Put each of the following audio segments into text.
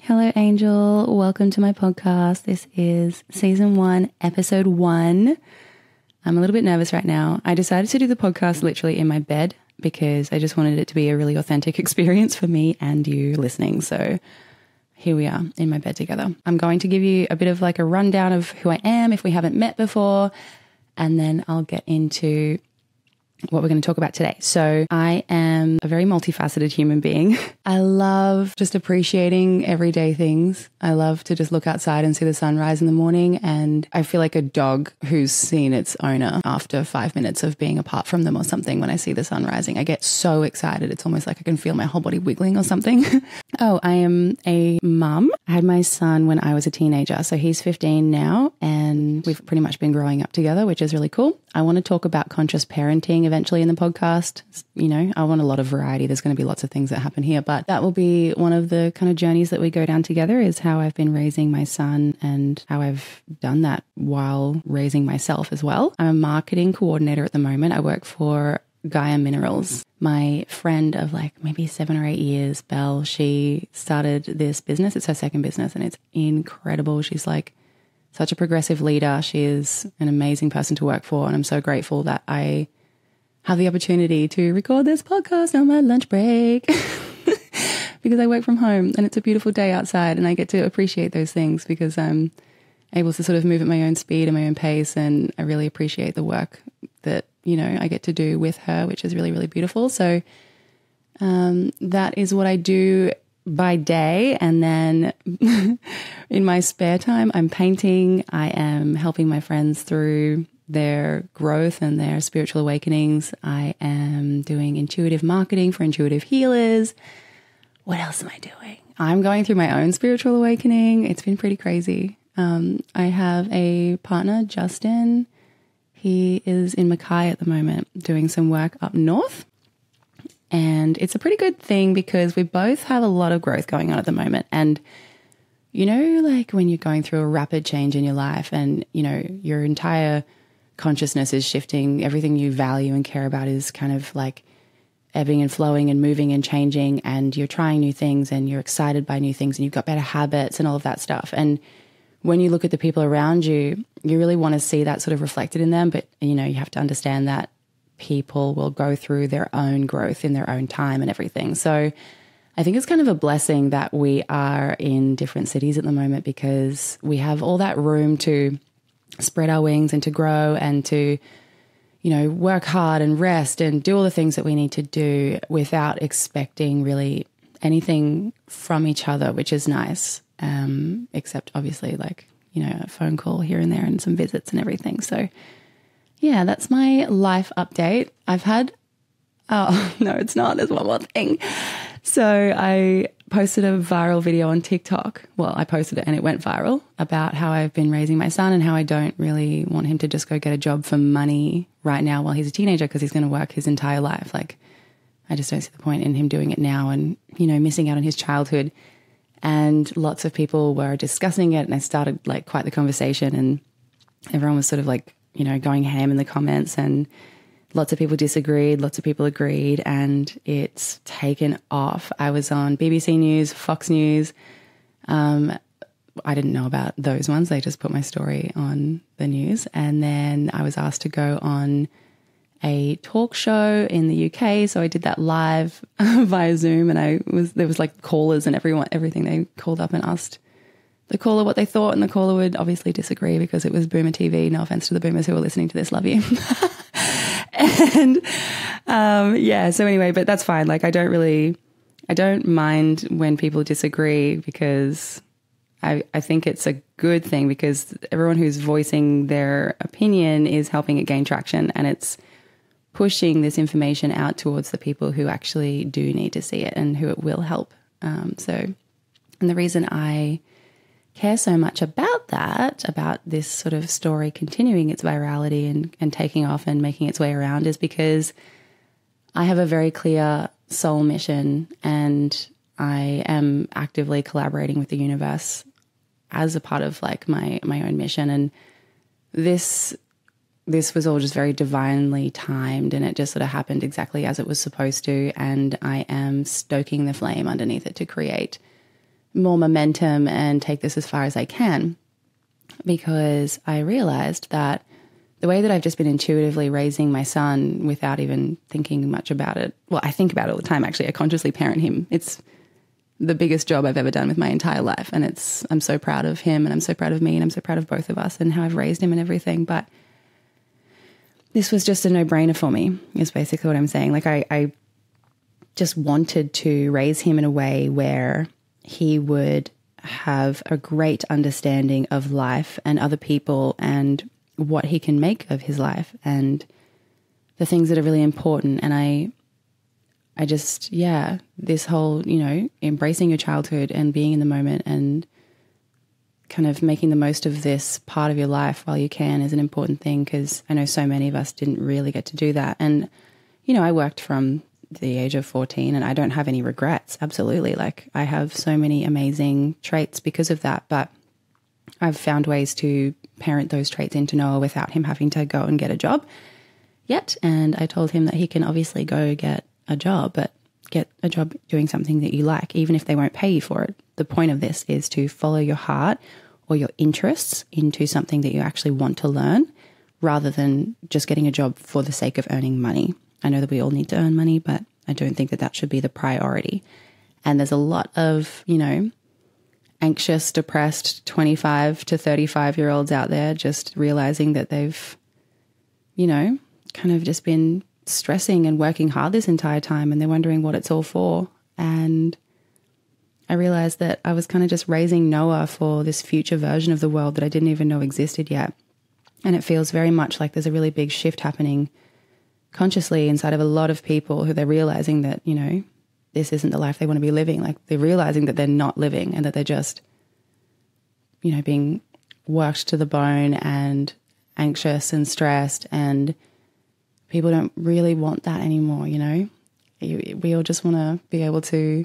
Hello, Angel. Welcome to my podcast. This is season 1, episode 1. I'm a little bit nervous right now. I decided to do the podcast literally in my bed because I just wanted it to be a really authentic experience for me and you listening. So here we are in my bed together. I'm going to give you a bit of like a rundown of who I am if we haven't met before, and then I'll get into what we're going to talk about today. So I am a very multifaceted human being. I love just appreciating everyday things. I love to just look outside and see the sunrise in the morning. And I feel like a dog who's seen its owner after 5 minutes of being apart from them or something. When I see the sun rising, I get so excited. It's almost like I can feel my whole body wiggling or something. Oh, I am a mum. I had my son when I was a teenager. So he's 15 now and we've pretty much been growing up together, which is really cool. I want to talk about conscious parenting eventually in the podcast. You know, I want a lot of variety. There's going to be lots of things that happen here, but that will be one of the kind of journeys that we go down together, is how I've been raising my son and how I've done that while raising myself as well. I'm a marketing coordinator at the moment. I work for Gaia Minerals. My friend of like maybe 7 or 8 years, Belle, she started this business. It's her second business and it's incredible. She's like such a progressive leader. She is an amazing person to work for. And I'm so grateful that I have the opportunity to record this podcast on my lunch break because I work from home and it's a beautiful day outside and I get to appreciate those things because I'm able to sort of move at my own speed and my own pace. And I really appreciate the work that, you know, I get to do with her, which is really, really beautiful. So that is what I do by day. And then in my spare time, I'm painting. I am helping my friends through their growth and their spiritual awakenings. I am doing intuitive marketing for intuitive healers. What else am I doing? I'm going through my own spiritual awakening. It's been pretty crazy. I have a partner, Justin. He is in Mackay at the moment doing some work up north. And it's a pretty good thing because we both have a lot of growth going on at the moment. And, you know, like when you're going through a rapid change in your life and, you know, your entire consciousness is shifting, everything you value and care about is kind of like ebbing and flowing and moving and changing, and you're trying new things and you're excited by new things and you've got better habits and all of that stuff. And when you look at the people around you, you really want to see that sort of reflected in them. But, you know, you have to understand that people will go through their own growth in their own time and everything. So I think it's kind of a blessing that we are in different cities at the moment because we have all that room to spread our wings and to grow and to, you know, work hard and rest and do all the things that we need to do without expecting really anything from each other, which is nice. Except obviously like, you know, a phone call here and there and some visits and everything. So yeah, that's my life update. Oh, no, it's not. There's one more thing. So I posted a viral video on TikTok. Well, I posted it and it went viral about how I've been raising my son and how I don't really want him to just go get a job for money right now while he's a teenager because he's going to work his entire life. Like, I just don't see the point in him doing it now and, you know, missing out on his childhood. And lots of people were discussing it and I started like quite the conversation and everyone was sort of like, you know, going ham in the comments, and lots of people disagreed, lots of people agreed, and it's taken off. I was on BBC News, Fox News. I didn't know about those ones. They just put my story on the news. And then I was asked to go on a talk show in the UK. So I did that live via Zoom, and there was like callers and everything. They called up and asked the caller what they thought, and the caller would obviously disagree because it was Boomer TV. No offense to the boomers who are listening to this, love you. And yeah, so anyway, but that's fine. Like I don't mind when people disagree because I think it's a good thing because everyone who's voicing their opinion is helping it gain traction, and it's pushing this information out towards the people who actually do need to see it and who it will help. And the reason I care so much about this sort of story continuing its virality and taking off and making its way around is because I have a very clear soul mission, and I am actively collaborating with the universe as a part of like my own mission. And this was all just very divinely timed, and it just sort of happened exactly as it was supposed to. And I am stoking the flame underneath it to create more momentum and take this as far as I can, because I realized that the way that I've just been intuitively raising my son without even thinking much about it. Well, I think about it all the time, actually. I consciously parent him. It's the biggest job I've ever done with my entire life. And I'm so proud of him, and I'm so proud of me, and I'm so proud of both of us and how I've raised him and everything. But this was just a no-brainer for me, is basically what I'm saying. Like I just wanted to raise him in a way where he would have a great understanding of life and other people and what he can make of his life and the things that are really important. And I just, this whole, embracing your childhood and being in the moment and kind of making the most of this part of your life while you can is an important thing, because I know so many of us didn't really get to do that. And, I worked from the age of 14 and I don't have any regrets. Absolutely. Like, I have so many amazing traits because of that, but I've found ways to parent those traits into Noah without him having to go and get a job yet. And I told him that he can obviously go get a job, but get a job doing something that you like, even if they won't pay you for it. The point of this is to follow your heart or your interests into something that you actually want to learn, rather than just getting a job for the sake of earning money. I know that we all need to earn money, but I don't think that that should be the priority. And there's a lot of, anxious, depressed 25 to 35-year-olds out there just realizing that they've, kind of just been stressing and working hard this entire time, and they're wondering what it's all for. And I realized that I was kind of just raising Noah for this future version of the world that I didn't even know existed yet. And it feels very much like there's a really big shift happening consciously inside of a lot of people, who they're realizing that, this isn't the life they want to be living. Like, they're realizing that they're not living, and that they're just, being worked to the bone and anxious and stressed, and people don't really want that anymore. We all just want to be able to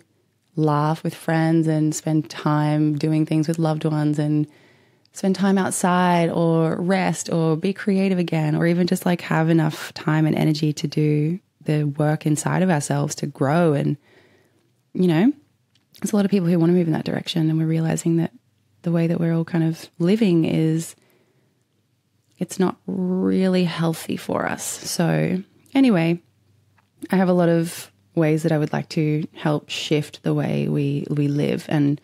laugh with friends and spend time doing things with loved ones and spend time outside or rest or be creative again, or even just like have enough time and energy to do the work inside of ourselves to grow. And, there's a lot of people who want to move in that direction, and we're realizing that the way that we're all kind of living it's not really healthy for us. So anyway, I have a lot of ways that I would like to help shift the way we live. And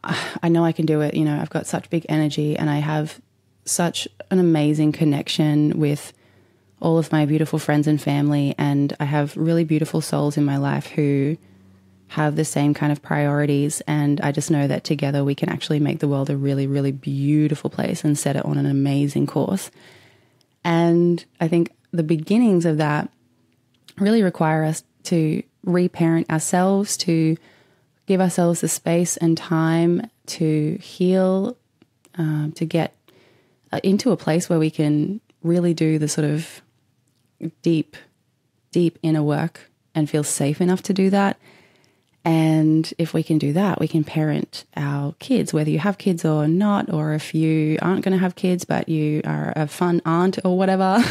I know I can do it. I've got such big energy, and I have such an amazing connection with all of my beautiful friends and family. And I have really beautiful souls in my life who have the same kind of priorities. And I just know that together we can actually make the world a really, really beautiful place and set it on an amazing course. And I think the beginnings of that really require us to reparent ourselves, to give ourselves the space and time to heal, to get into a place where we can really do the sort of deep inner work and feel safe enough to do that. And if we can do that, we can parent our kids, whether you have kids or not, or if you aren't going to have kids, but you are a fun aunt or whatever.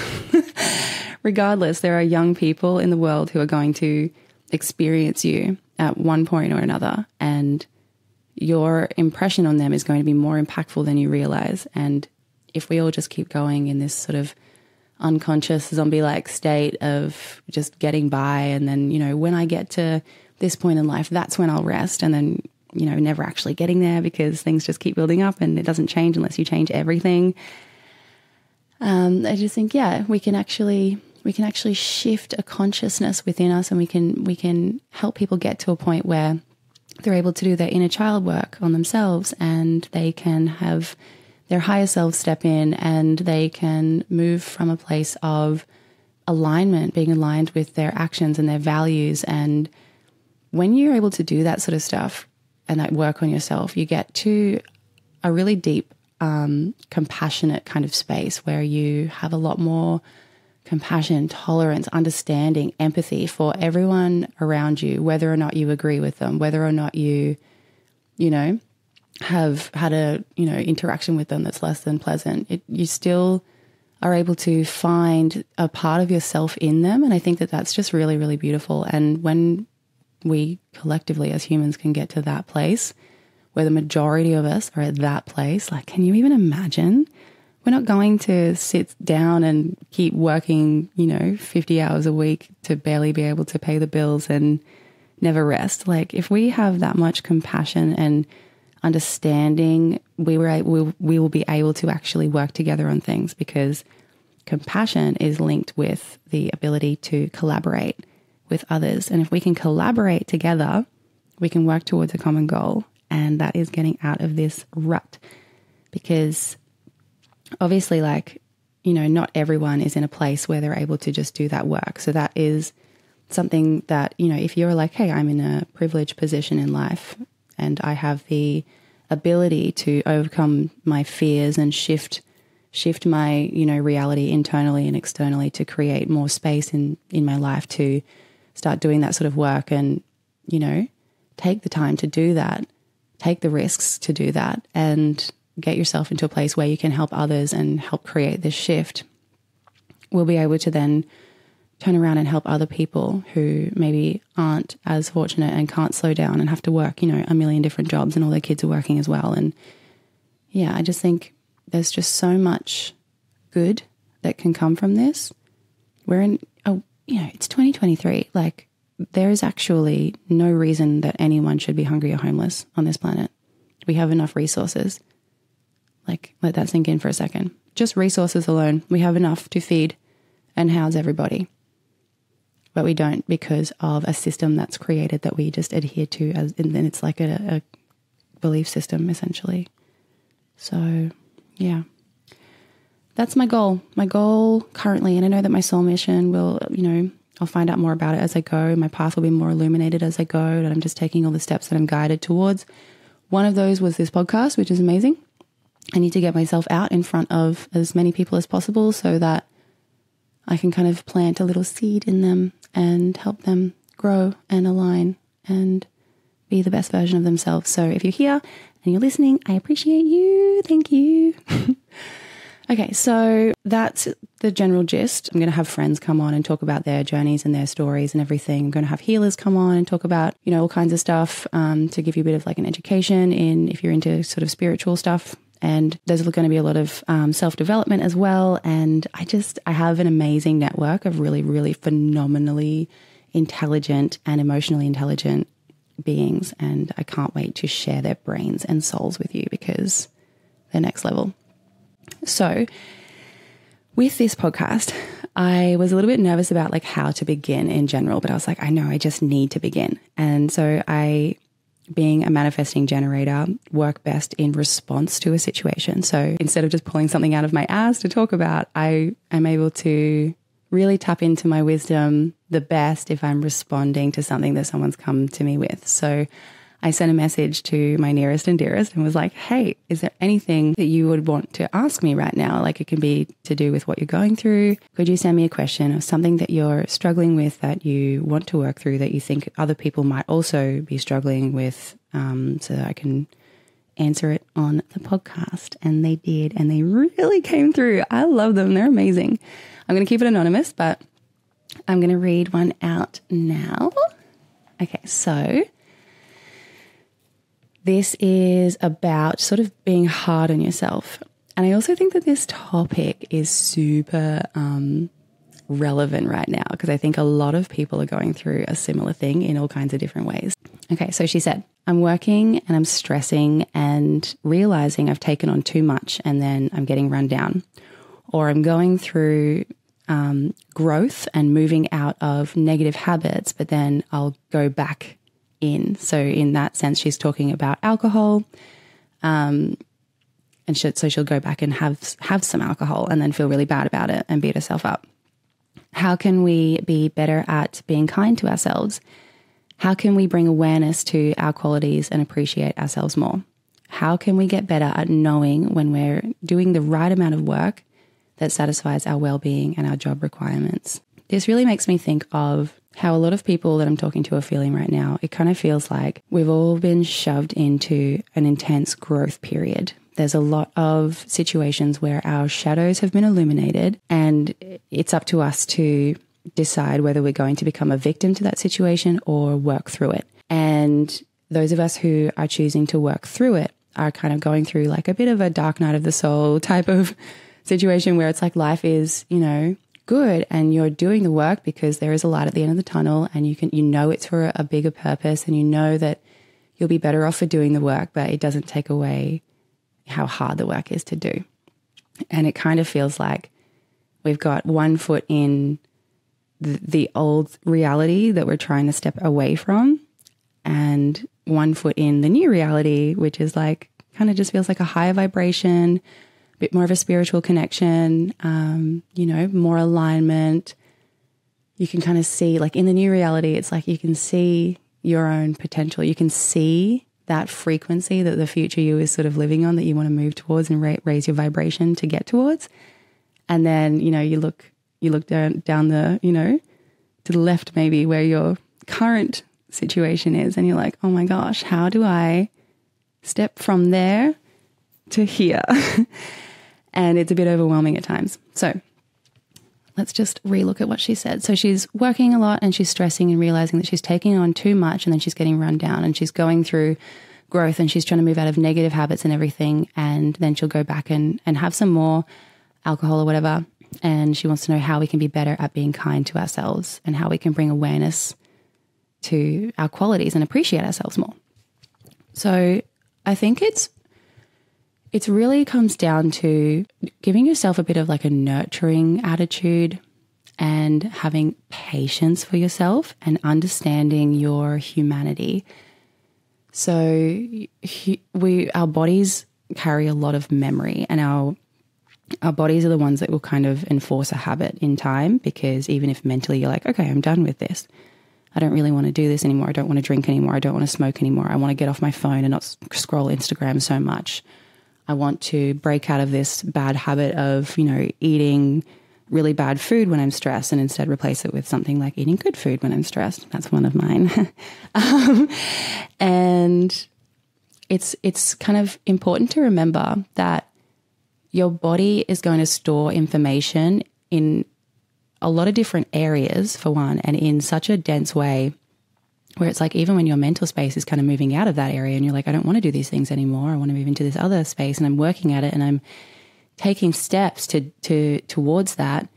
Regardless, there are young people in the world who are going to experience you at one point or another, and your impression on them is going to be more impactful than you realize. And if we all just keep going in this sort of unconscious zombie-like state of just getting by, and then, when I get to this point in life, that's when I'll rest, and then, never actually getting there because things just keep building up and it doesn't change unless you change everything. I just think, we can actually shift a consciousness within us, and we can help people get to a point where they're able to do their inner child work on themselves, and they can have their higher self step in, and they can move from a place of alignment, being aligned with their actions and their values. And when you're able to do that sort of stuff and that work on yourself, you get to a really deep, compassionate kind of space where you have a lot more compassion, tolerance, understanding, empathy for everyone around you, whether or not you agree with them, whether or not you have had a, interaction with them that's less than pleasant. You still are able to find a part of yourself in them. And I think that that's just really, really beautiful. And when we collectively as humans can get to that place where the majority of us are at that place, like, can you even imagine? We're not going to sit down and keep working, 50 hours a week to barely be able to pay the bills and never rest. Like, if we have that much compassion and understanding, we will be able to actually work together on things, because compassion is linked with the ability to collaborate with others. And if we can collaborate together, we can work towards a common goal. And that is getting out of this rut, because obviously, not everyone is in a place where they're able to just do that work. So that is something that, if you're like, hey, I'm in a privileged position in life and I have the ability to overcome my fears and shift my, reality internally and externally to create more space in my life to start doing that sort of work and, take the time to do that, take the risks to do that, and get yourself into a place where you can help others and help create this shift, we'll be able to then turn around and help other people who maybe aren't as fortunate and can't slow down and have to work, a million different jobs, and all their kids are working as well. And yeah, I just think there's just so much good that can come from this. It's 2023. Like, there is actually no reason that anyone should be hungry or homeless on this planet. We have enough resources. Like, let that sink in for a second. Just resources alone. We have enough to feed and house everybody. But we don't, because of a system that's created that we just adhere to, and then it's like a belief system, essentially. So, yeah. That's my goal. My goal currently, and I know that my soul mission will, I'll find out more about it as I go. My path will be more illuminated as I go, and I'm just taking all the steps that I'm guided towards. One of those was this podcast, which is amazing. I need to get myself out in front of as many people as possible so that I can kind of plant a little seed in them and help them grow and align and be the best version of themselves. So if you're here and you're listening, I appreciate you. Thank you. Okay, so that's the general gist. I'm going to have friends come on and talk about their journeys and their stories and everything. I'm going to have healers come on and talk about, all kinds of stuff to give you a bit of like an education in if you're into sort of spiritual stuff. And there's going to be a lot of self-development as well. And I have an amazing network of really, really phenomenally intelligent and emotionally intelligent beings. And I can't wait to share their brains and souls with you, because they're next level. So with this podcast, I was a little bit nervous about like how to begin in general, but I was like, I know I just need to begin. And so being a manifesting generator, work best in response to a situation. So instead of just pulling something out of my ass to talk about, I am able to really tap into my wisdom the best if I'm responding to something that someone's come to me with. So I sent a message to my nearest and dearest and was like, hey, is there anything that you would want to ask me right now? Like, it can be to do with what you're going through. Could you send me a question or something that you're struggling with that you want to work through, that you think other people might also be struggling with, so that I can answer it on the podcast? And they did, and they really came through. I love them. They're amazing. I'm going to keep it anonymous, but I'm going to read one out now. Okay, so this is about sort of being hard on yourself. And I also think that this topic is super relevant right now, because I think a lot of people are going through a similar thing in all kinds of different ways. Okay, so she said, I'm working and I'm stressing and realizing I've taken on too much, and then I'm getting run down. Or I'm going through growth and moving out of negative habits, but then I'll go back in. So in that sense, she's talking about alcohol, and so she'll go back and have some alcohol and then feel really bad about it and beat herself up. How can we be better at being kind to ourselves? How can we bring awareness to our qualities and appreciate ourselves more? How can we get better at knowing when we're doing the right amount of work that satisfies our well-being and our job requirements? This really makes me think of how a lot of people that I'm talking to are feeling right now. It kind of feels like we've all been shoved into an intense growth period. There's a lot of situations where our shadows have been illuminated, and it's up to us to decide whether we're going to become a victim to that situation or work through it. And those of us who are choosing to work through it are kind of going through like a bit of a dark night of the soul type of situation where it's like life is, good and you're doing the work because there is a light at the end of the tunnel and you know it's for a bigger purpose and you know that you'll be better off for doing the work, but it doesn't take away how hard the work is to do. And it kind of feels like we've got one foot in the old reality that we're trying to step away from and one foot in the new reality, which is like kind of just feels like a higher vibration, a bit more of a spiritual connection, more alignment. You can kind of see, like in the new reality, it's like you can see your own potential. You can see that frequency that the future you is sort of living on that you want to move towards and raise your vibration to get towards. And then, you look down the, to the left maybe where your current situation is and you're like, oh my gosh, how do I step from there to here? And it's a bit overwhelming at times. So let's just relook at what she said. So she's working a lot and she's stressing and realizing that she's taking on too much and then she's getting run down and she's going through growth and she's trying to move out of negative habits and everything. And then she'll go back and have some more alcohol or whatever. And she wants to know how we can be better at being kind to ourselves and how we can bring awareness to our qualities and appreciate ourselves more. So I think it really comes down to giving yourself a bit of like a nurturing attitude and having patience for yourself and understanding your humanity. So our bodies carry a lot of memory and our bodies are the ones that will kind of enforce a habit in time, because even if mentally you're like, okay, I'm done with this. I don't really want to do this anymore. I don't want to drink anymore. I don't want to smoke anymore. I want to get off my phone and not scroll Instagram so much. I want to break out of this bad habit of, eating really bad food when I'm stressed and instead replace it with something like eating good food when I'm stressed. That's one of mine. And it's kind of important to remember that your body is going to store information in a lot of different areas, for one, and in such a dense way where it's like even when your mental space is kind of moving out of that area and you're like, I don't want to do these things anymore. I want to move into this other space and I'm working at it and I'm taking steps towards that.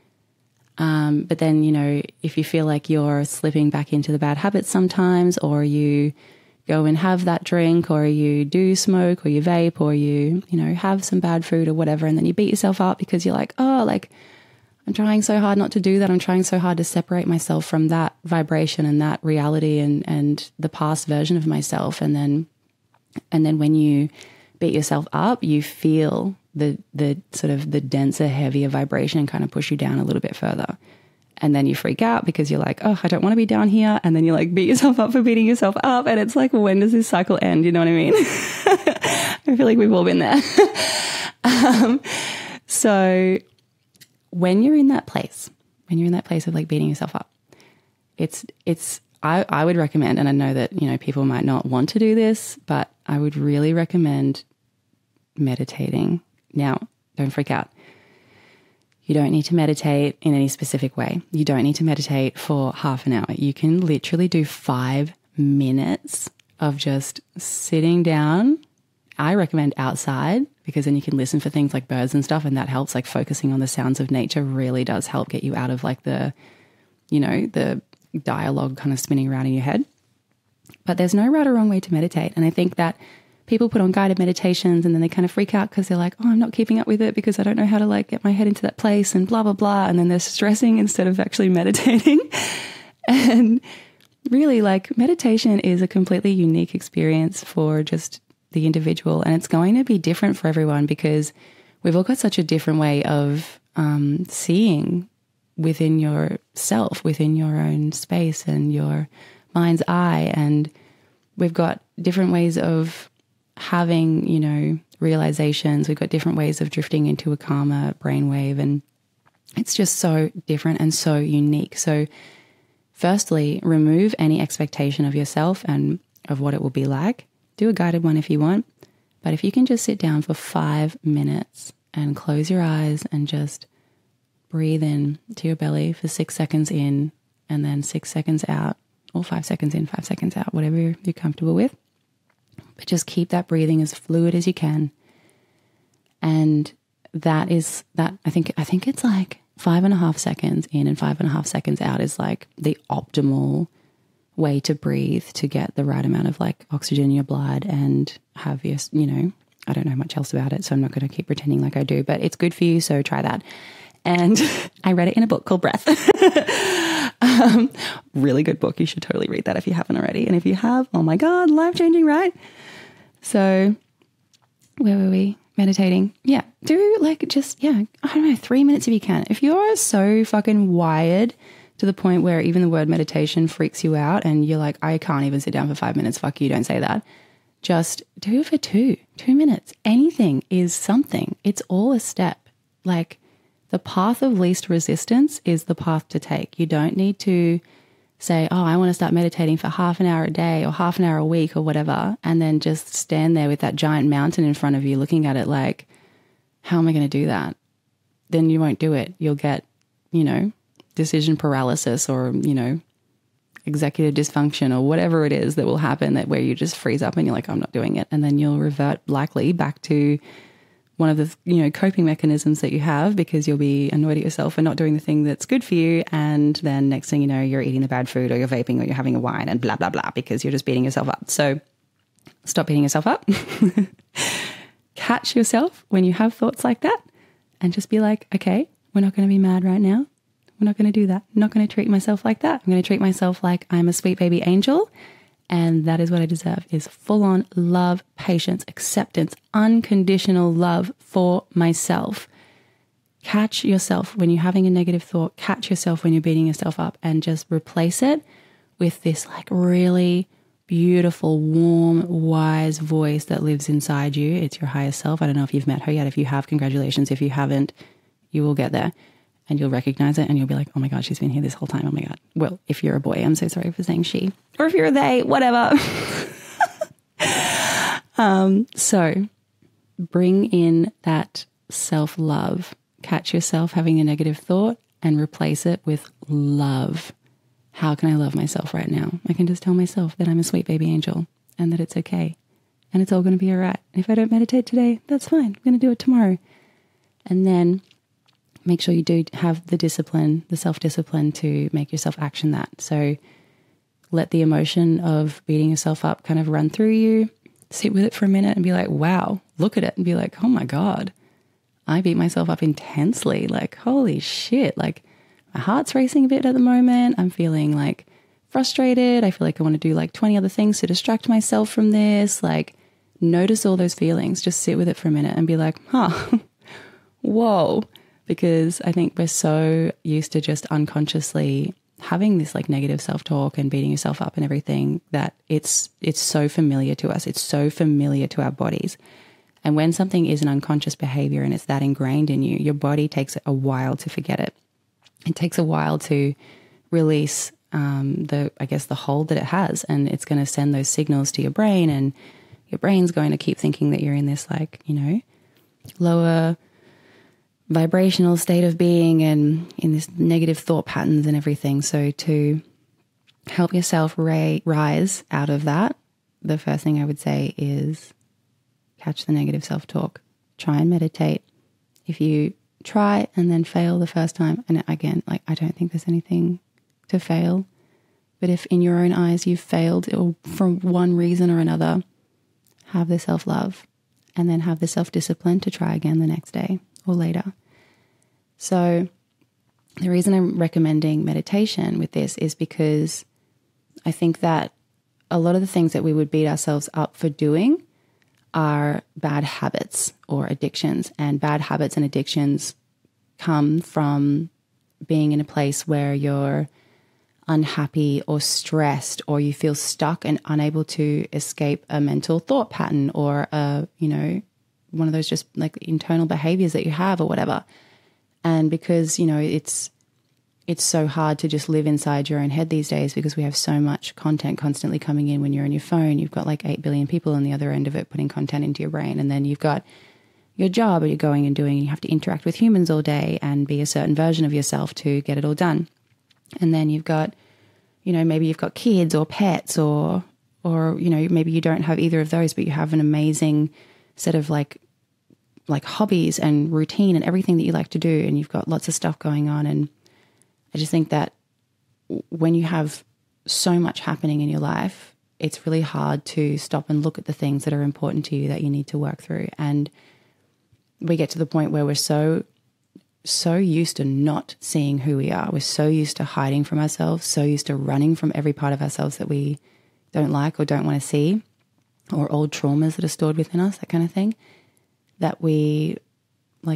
But then, if you feel like you're slipping back into the bad habits sometimes, or you go and have that drink, or you do smoke, or you vape, or you have some bad food or whatever, and then you beat yourself up because you're like, oh, like I'm trying so hard not to do that. I'm trying so hard to separate myself from that vibration and that reality and the past version of myself. And then when you beat yourself up, you feel the sort of the denser, heavier vibration kind of push you down a little bit further. And then you freak out because you're like, oh, I don't want to be down here. And then you like beat yourself up for beating yourself up. And it's like, well, when does this cycle end? You know what I mean? I feel like we've all been there. So when you're in that place of like beating yourself up, I would recommend, and I know that, people might not want to do this, but I would really recommend meditating. Now, don't freak out. You don't need to meditate in any specific way. You don't need to meditate for half an hour. You can literally do 5 minutes of just sitting down. I recommend outside, because then you can listen for things like birds and stuff, and that helps. Like focusing on the sounds of nature really does help get you out of like the dialogue kind of spinning around in your head. But there's no right or wrong way to meditate. And I think that people put on guided meditations and then they kind of freak out because they're like, oh, I'm not keeping up with it because I don't know how to like get my head into that place and blah, blah, blah. And then they're stressing instead of actually meditating. And really, like, meditation is a completely unique experience for just the individual. And it's going to be different for everyone because we've all got such a different way of seeing within yourself, within your own space and your mind's eye. And we've got different ways of having, realizations. We've got different ways of drifting into a calmer brainwave. And it's just so different and so unique. So firstly, remove any expectation of yourself and of what it will be like. Do a guided one if you want. But if you can just sit down for 5 minutes and close your eyes and just breathe in to your belly for 6 seconds in and then 6 seconds out, or 5 seconds in, 5 seconds out, whatever you're comfortable with. But just keep that breathing as fluid as you can. And that is that. I think it's like 5.5 seconds in and 5.5 seconds out is like the optimal way to breathe, to get the right amount of like oxygen in your blood and have your, I don't know much else about it, so I'm not going to keep pretending like I do, but it's good for you. So try that. And I read it in a book called Breath. Really good book. You should totally read that if you haven't already. And if you have, oh my God, life-changing, right? So where were we? Meditating. Yeah. Do like just, I don't know, 3 minutes if you can. If you're so fucking wired to the point where even the word meditation freaks you out and you're like, I can't even sit down for 5 minutes. Fuck you, don't say that. Just do it for 2 minutes. Anything is something. It's all a step. Like the path of least resistance is the path to take. You don't need to say, oh, I want to start meditating for half an hour a day or half an hour a week or whatever, and then just stand there with that giant mountain in front of you looking at it like, how am I going to do that? Then you won't do it. You'll get, decision paralysis or, executive dysfunction or whatever it is that will happen, that where you just freeze up and you're like, I'm not doing it. And then you'll revert likely back to one of the, coping mechanisms that you have, because you'll be annoyed at yourself for not doing the thing that's good for you. And then next thing you know, you're eating the bad food, or you're vaping, or you're having a wine and blah, blah, blah, because you're just beating yourself up. So stop beating yourself up. Catch yourself when you have thoughts like that and just be like, okay, we're not going to be mad right now. We're not going to do that. I'm not going to treat myself like that. I'm going to treat myself like I'm a sweet baby angel. And that is what I deserve, is full-on love, patience, acceptance, unconditional love for myself. Catch yourself when you're having a negative thought. Catch yourself when you're beating yourself up, and just replace it with this like really beautiful, warm, wise voice that lives inside you. It's your higher self. I don't know if you've met her yet. If you have, congratulations. If you haven't, you will get there. And you'll recognize it and you'll be like, oh my God, she's been here this whole time. Oh my God. Well, if you're a boy, I'm so sorry for saying she. Or if you're a they, whatever. So bring in that self-love. Catch yourself having a negative thought and replace it with love. How can I love myself right now? I can just tell myself that I'm a sweet baby angel and that it's okay. And it's all going to be all right. If I don't meditate today, that's fine. I'm going to do it tomorrow. And then make sure you do have the discipline, the self-discipline to make yourself action that. So let the emotion of beating yourself up kind of run through you. Sit with it for a minute and be like, wow, look at it and be like, oh my God, I beat myself up intensely. Like, holy shit. Like my heart's racing a bit at the moment. I'm feeling like frustrated. I feel like I want to do like 20 other things to distract myself from this. Like notice all those feelings. Just sit with it for a minute and be like, whoa. Because I think we're so used to just unconsciously having this like negative self-talk and beating yourself up and everything, that it's so familiar to us. It's so familiar to our bodies. And when something is an unconscious behavior and it's that ingrained in you, your body takes a while to forget it. It takes a while to release the hold that it has, and it's going to send those signals to your brain, and your brain's going to keep thinking that you're in this like, lower vibrational state of being and in this negative thought patterns and everything. So to help yourself rise out of that, the first thing I would say is catch the negative self-talk. Try and meditate. If you try and then fail the first time, and again, like I don't think there's anything to fail, but if in your own eyes you've failed or for one reason or another, have the self-love and then have the self-discipline to try again the next day or later. So the reason I'm recommending meditation with this is because I think that a lot of the things that we would beat ourselves up for doing are bad habits or addictions, and bad habits and addictions come from being in a place where you're unhappy or stressed, or you feel stuck and unable to escape a mental thought pattern or one of those just like internal behaviors that you have or whatever. And because, it's so hard to just live inside your own head these days because we have so much content constantly coming in. When you're on your phone, you've got like 8 billion people on the other end of it putting content into your brain. And then you've got, your job, or you're going and doing, you have to interact with humans all day and be a certain version of yourself to get it all done. And then you've got, maybe you've got kids or pets or maybe you don't have either of those, but you have an amazing set of like hobbies and routine and everything that you like to do, and you've got lots of stuff going on. And I just think that when you have so much happening in your life, it's really hard to stop and look at the things that are important to you that you need to work through. And we get to the point where we're so used to not seeing who we are. We're so used to hiding from ourselves, so used to running from every part of ourselves that we don't like or don't want to see, or old traumas that are stored within us, that kind of thing, that we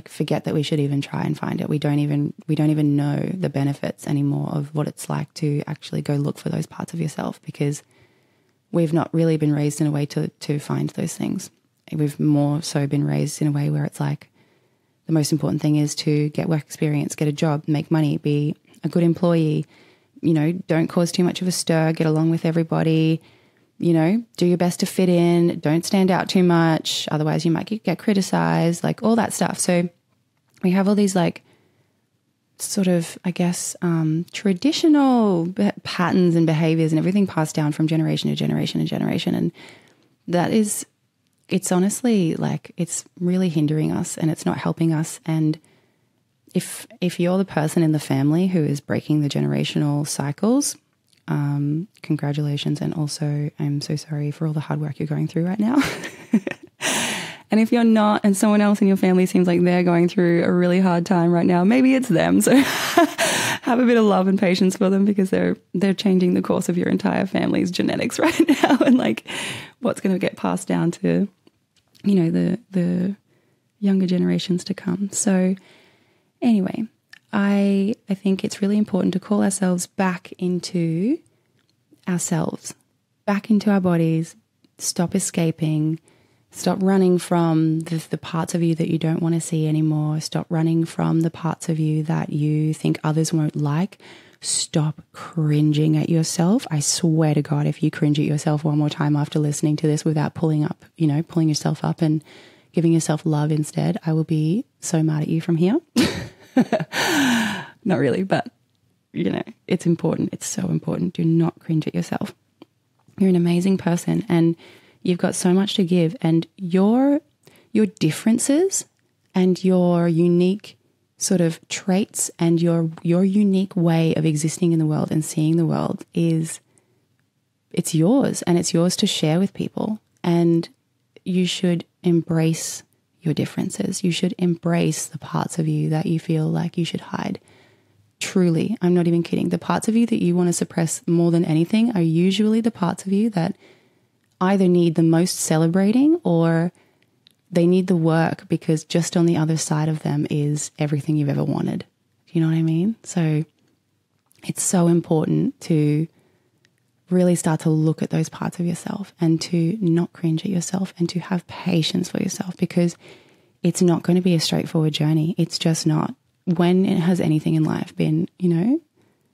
forget that we should even try and find it. We don't even know the benefits anymore of what it's like to actually go look for those parts of yourself, because we've not really been raised in a way to find those things. We've more so been raised in a way where it's like the most important thing is to get work experience, get a job, make money, be a good employee, don't cause too much of a stir, get along with everybody, do your best to fit in, don't stand out too much, otherwise you might get criticized, all that stuff. So we have all these sort of, I guess, traditional patterns and behaviors and everything passed down from generation to generation to generation. And that is, it's honestly it's really hindering us and it's not helping us. And if you're the person in the family who is breaking the generational cycles, congratulations. And also I'm so sorry for all the hard work you're going through right now. And if you're not, and someone else in your family seems like they're going through a really hard time right now, maybe it's them. So have a bit of love and patience for them, because they're changing the course of your entire family's genetics right now, and what's going to get passed down to, the younger generations to come. So anyway, I think it's really important to call ourselves back into ourselves, back into our bodies, stop escaping, stop running from the parts of you that you don't want to see anymore. Stop running from the parts of you that you think others won't like. Stop cringing at yourself. I swear to God, if you cringe at yourself one more time after listening to this without pulling yourself up and giving yourself love instead, I will be so mad at you from here. Not really, but it's important. It's so important. Do not cringe at yourself. You're an amazing person and you've got so much to give, and your differences and your unique sort of traits and your unique way of existing in the world and seeing the world it's yours, and it's yours to share with people. And you should embrace your differences. You should embrace the parts of you that you feel like you should hide. Truly, I'm not even kidding. The parts of you that you want to suppress more than anything are usually the parts of you that either need the most celebrating or they need the work, because just on the other side of them is everything you've ever wanted. Do you know what I mean? So it's so important to really start to look at those parts of yourself and to not cringe at yourself and to have patience for yourself, because it's not going to be a straightforward journey. It's just not. When has anything in life been,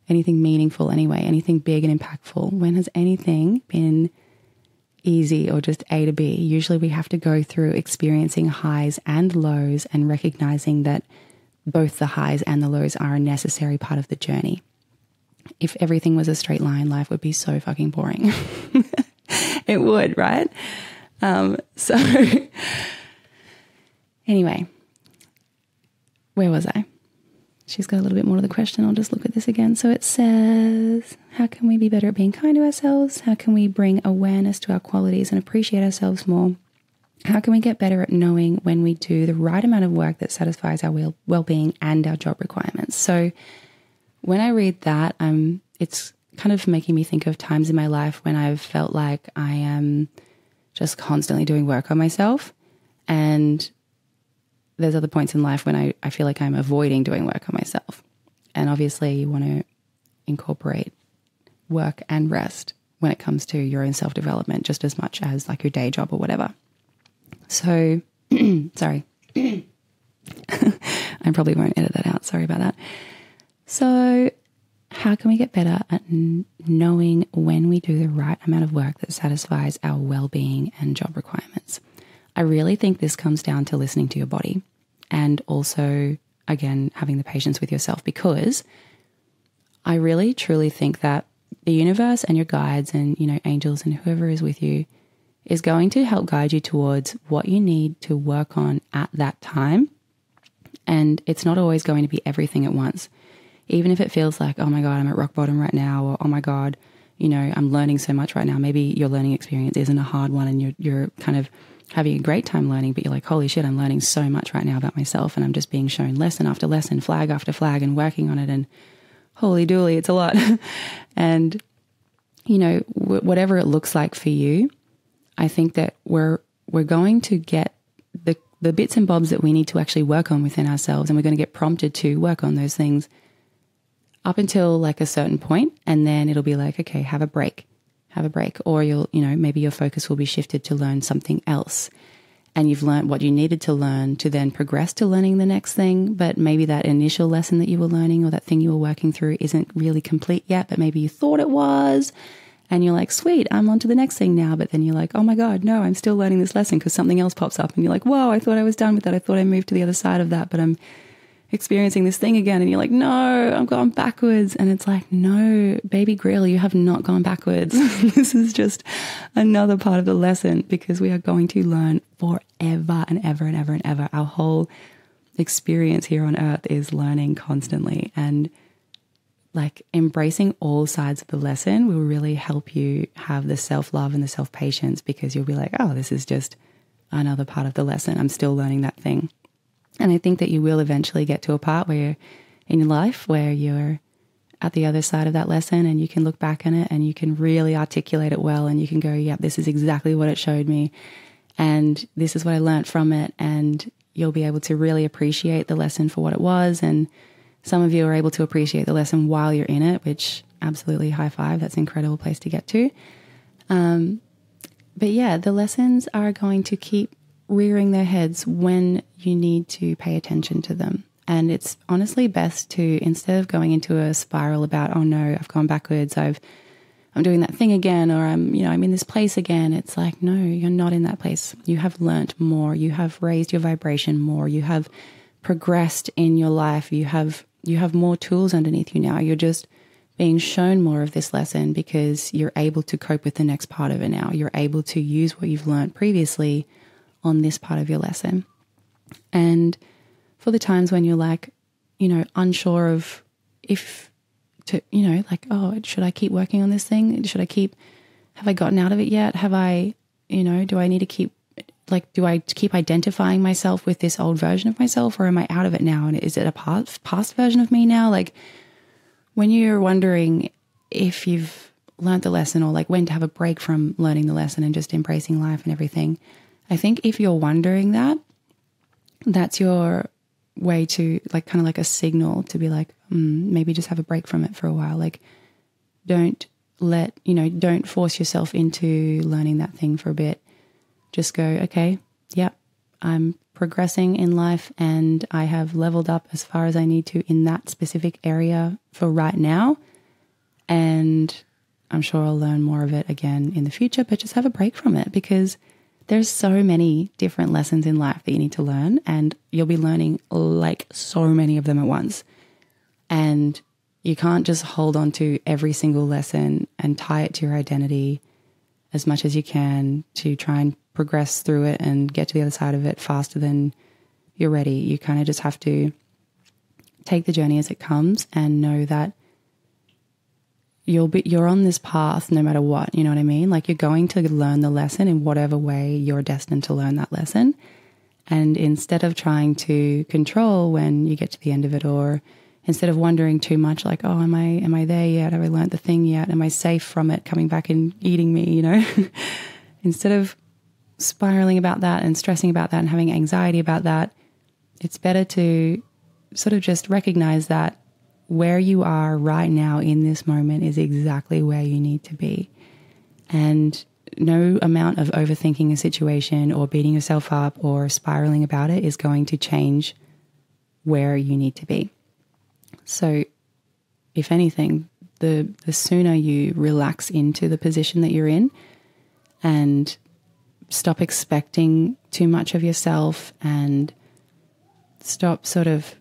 anything meaningful anyway, anything big and impactful? When has anything been easy or just A to B? Usually we have to go through experiencing highs and lows and recognizing that both the highs and the lows are a necessary part of the journey. If everything was a straight line, life would be so fucking boring. It would, right? So anyway, where was I? She's got a little bit more to the question. I'll just look at this again. So it says, how can we be better at being kind to ourselves? How can we bring awareness to our qualities and appreciate ourselves more? How can we get better at knowing when we do the right amount of work that satisfies our well-being and our job requirements? So when I read that, it's kind of making me think of times in my life when I've felt like I am just constantly doing work on myself, and there's other points in life when I feel like I'm avoiding doing work on myself. And obviously you want to incorporate work and rest when it comes to your own self-development, just as much as your day job or whatever. So, sorry. I probably won't edit that out. Sorry about that. So how can we get better at knowing when we do the right amount of work that satisfies our well-being and job requirements? I really think this comes down to listening to your body and also, again, having the patience with yourself, because I really truly think that the universe and your guides and, angels and whoever is with you is going to help guide you towards what you need to work on at that time. And it's not always going to be everything at once. Even if it feels like, oh my God, I'm at rock bottom right now, or oh my God, I'm learning so much right now. Maybe your learning experience isn't a hard one and you're kind of having a great time learning, but you're like, holy shit, I'm learning so much right now about myself, and I'm just being shown lesson after lesson, flag after flag, and working on it, and holy dooly, it's a lot. And, whatever it looks like for you, I think that we're going to get the bits and bobs that we need to actually work on within ourselves, and we're going to get prompted to work on those things up until like a certain point, and then it'll be like, okay, have a break, or you'll, maybe your focus will be shifted to learn something else, and you've learned what you needed to learn to then progress to learning the next thing. But maybe that initial lesson that you were learning or that thing you were working through isn't really complete yet, but maybe you thought it was. And you're like, sweet, I'm on to the next thing now. But then you're like, oh my God, no, I'm still learning this lesson because something else pops up. And you're like, whoa, I thought I was done with that. I thought I moved to the other side of that, but I'm experiencing this thing again. And you're like, no, I'm going backwards. And it's like, no, baby grill, you have not gone backwards. This is just another part of the lesson, because we are going to learn forever and ever and ever and ever. Our whole experience here on earth is learning constantly. And like embracing all sides of the lesson will really help you have the self-love and the self-patience, because you'll be like, oh, this is just another part of the lesson. I'm still learning that thing. And I think that you will eventually get to a part where in your life where you're at the other side of that lesson and you can look back on it and you can really articulate it well, and you can go, yeah, this is exactly what it showed me, and this is what I learned from it. And you'll be able to really appreciate the lesson for what it was. And some of you are able to appreciate the lesson while you're in it, which absolutely high five. That's an incredible place to get to. But yeah, the lessons are going to keep rearing their heads when you need to pay attention to them. And it's honestly best to, instead of going into a spiral about, oh no, I've gone backwards, I'm doing that thing again, or I'm in this place again. It's like, no, you're not in that place. You have learnt more. You have raised your vibration more. You have progressed in your life. You have more tools underneath you now. You're just being shown more of this lesson because you're able to cope with the next part of it now. You're able to use what you've learned previously on this part of your lesson. And for the times when you're like, unsure of if to, like, oh, should I keep working on this thing? Have I gotten out of it yet? Have I, do I need to keep, like, do I keep identifying myself with this old version of myself, or am I out of it now? And is it a past version of me now? Like, when you're wondering if you've learned the lesson, or like when to have a break from learning the lesson and just embracing life and everything, I think if you're wondering that, that's your way to, like, kind of like a signal to be like, maybe just have a break from it for a while. Like, don't force yourself into learning that thing for a bit. Just go, okay, yep, I'm progressing in life and I have leveled up as far as I need to in that specific area for right now. And I'm sure I'll learn more of it again in the future, but just have a break from it, because there's so many different lessons in life that you need to learn, and you'll be learning like so many of them at once. And you can't just hold on to every single lesson and tie it to your identity as much as you can to try and progress through it and get to the other side of it faster than you're ready. You kind of just have to take the journey as it comes and know that you're on this path no matter what, you know what I mean? Like, you're going to learn the lesson in whatever way you're destined to learn that lesson. And instead of trying to control when you get to the end of it, or instead of wondering too much, like, oh, am I there yet? Have I learned the thing yet? Am I safe from it coming back and eating me, Instead of spiraling about that and stressing about that and having anxiety about that, it's better to sort of just recognize that where you are right now in this moment is exactly where you need to be. And no amount of overthinking a situation or beating yourself up or spiraling about it is going to change where you need to be. So if anything, the sooner you relax into the position that you're in and stop expecting too much of yourself and stop sort of,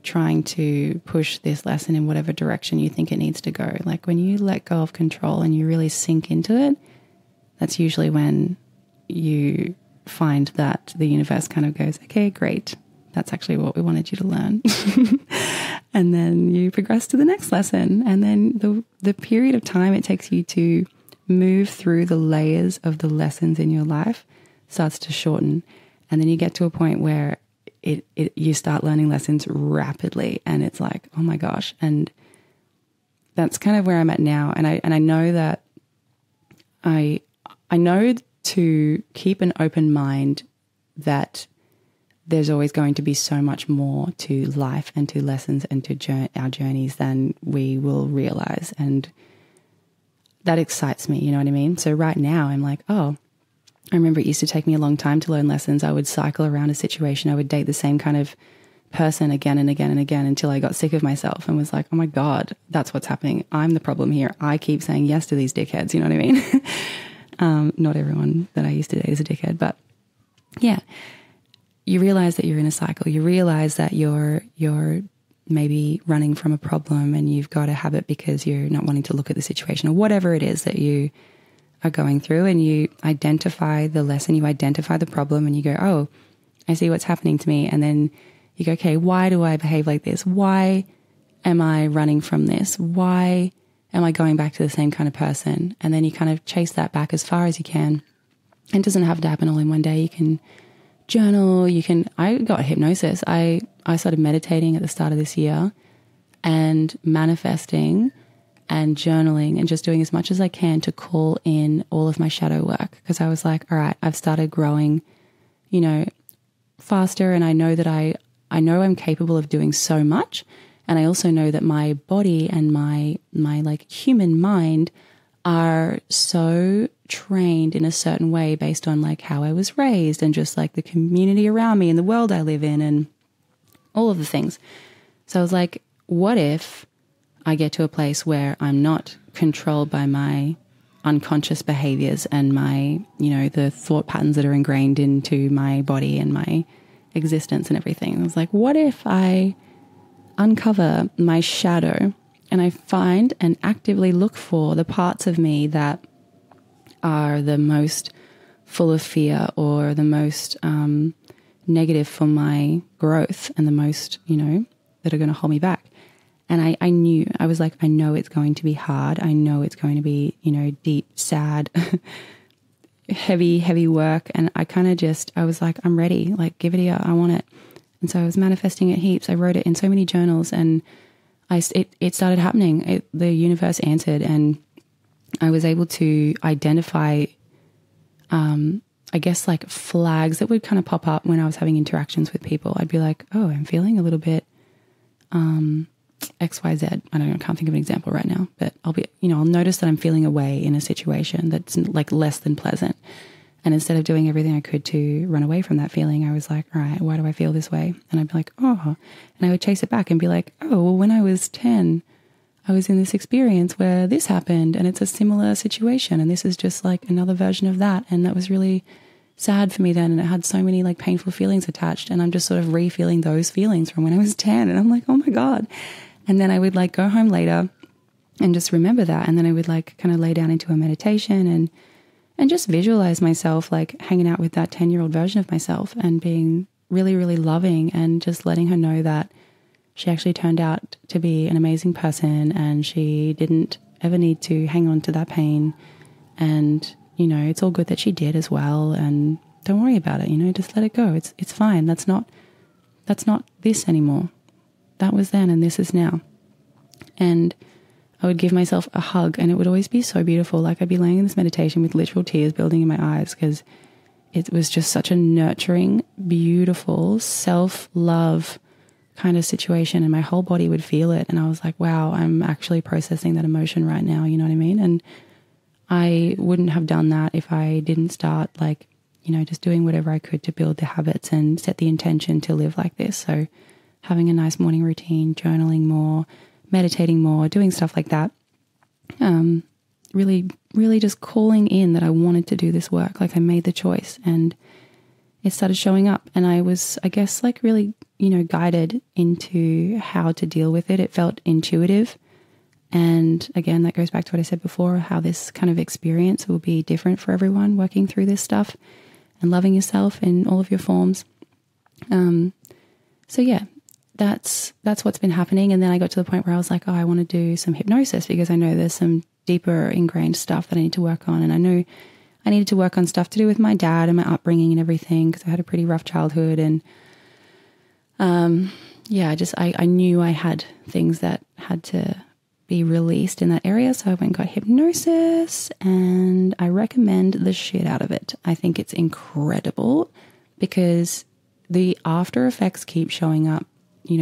trying to push this lesson in whatever direction you think it needs to go. Like when you let go of control and you really sink into it, that's usually when you find that the universe kind of goes, okay, great. That's actually what we wanted you to learn. And then you progress to the next lesson. And then the period of time it takes you to move through the layers of the lessons in your life starts to shorten. And then you get to a point where you start learning lessons rapidly, and it's like, oh my gosh. And that's kind of where I'm at now. And I know that I know to keep an open mind that there's always going to be so much more to life and to lessons and to our journeys than we will realize. And that excites me, you know what I mean? So right now I'm like, oh, I remember it used to take me a long time to learn lessons. I would cycle around a situation. I would date the same kind of person again and again and again until I got sick of myself and was like, oh my God, that's what's happening. I'm the problem here. I keep saying yes to these dickheads. You know what I mean? Not everyone that I used to date is a dickhead, but yeah, you realize that you're in a cycle. You realize that you're maybe running from a problem and you've got a habit because you're not wanting to look at the situation or whatever it is that you are going through, and you identify the lesson, you identify the problem, and you go, oh, I see what's happening to me. And then you go, okay, why do I behave like this? Why am I running from this? Why am I going back to the same kind of person? And then you kind of chase that back as far as you can. It doesn't have to happen all in one day. You can journal, I got hypnosis. I started meditating at the start of this year and manifesting and journaling and just doing as much as I can to call in all of my shadow work, because I was like, all right, I've started growing, faster, and I know that I know I'm capable of doing so much, and I also know that my body and my like human mind are so trained in a certain way based on like how I was raised and just like the community around me and the world I live in and all of the things. So I was like, what if I get to a place where I'm not controlled by my unconscious behaviors and my, the thought patterns that are ingrained into my body and my existence and everything. I was like, what if I uncover my shadow and I find and actively look for the parts of me that are the most full of fear or the most negative for my growth and the most, that are going to hold me back. And I knew, I was like, I know it's going to be hard. I know it's going to be, deep, sad, heavy work. And I kind of I was like, I'm ready. Like, give it here. I want it. And so I was manifesting it heaps. I wrote it in so many journals, and it started happening. The universe answered, and I was able to identify, I guess, like flags that would kind of pop up when I was having interactions with people. I'd be like, oh, I'm feeling a little bit XYZ. I don't know, I can't think of an example right now, but I'll notice that I'm feeling away in a situation that's like less than pleasant. And instead of doing everything I could to run away from that feeling, I was like, all right, why do I feel this way? And I'd be like, oh, and I would chase it back and be like, oh, well, when I was 10, I was in this experience where this happened and it's a similar situation. And this is just like another version of that. And that was really sad for me then. And it had so many like painful feelings attached. And I'm just sort of re-feeling those feelings from when I was 10. And I'm like, oh my God. And then I would like go home later and just remember that. And then I would like kind of lay down into a meditation and just visualize myself like hanging out with that 10-year-old version of myself and being really, really loving and just letting her know that she actually turned out to be an amazing person and she didn't ever need to hang on to that pain. And, it's all good that she did as well. And don't worry about it, just let it go. It's fine. That's not this anymore. That was then and this is now. And I would give myself a hug and it would always be so beautiful. Like I'd be laying in this meditation with literal tears building in my eyes because it was just such a nurturing, beautiful, self-love kind of situation, and my whole body would feel it. And I was like, wow, I'm actually processing that emotion right now. You know what I mean? And I wouldn't have done that if I didn't start like, just doing whatever I could to build the habits and set the intention to live like this. So having a nice morning routine, journaling more, meditating more, doing stuff like that, really, really just calling in that I wanted to do this work. Like I made the choice and it started showing up, and I was, I guess, like really, guided into how to deal with it. It felt intuitive. And again, that goes back to what I said before, how this kind of experience will be different for everyone working through this stuff and loving yourself in all of your forms. So yeah, that's what's been happening. And then I got to the point where I was like, oh, I want to do some hypnosis because I know there's some deeper ingrained stuff that I need to work on. And I know I needed to work on stuff to do with my dad and my upbringing and everything because I had a pretty rough childhood. And I knew I had things that had to be released in that area. So I went and got hypnosis, and I recommend the shit out of it. I think it's incredible because the after effects keep showing up,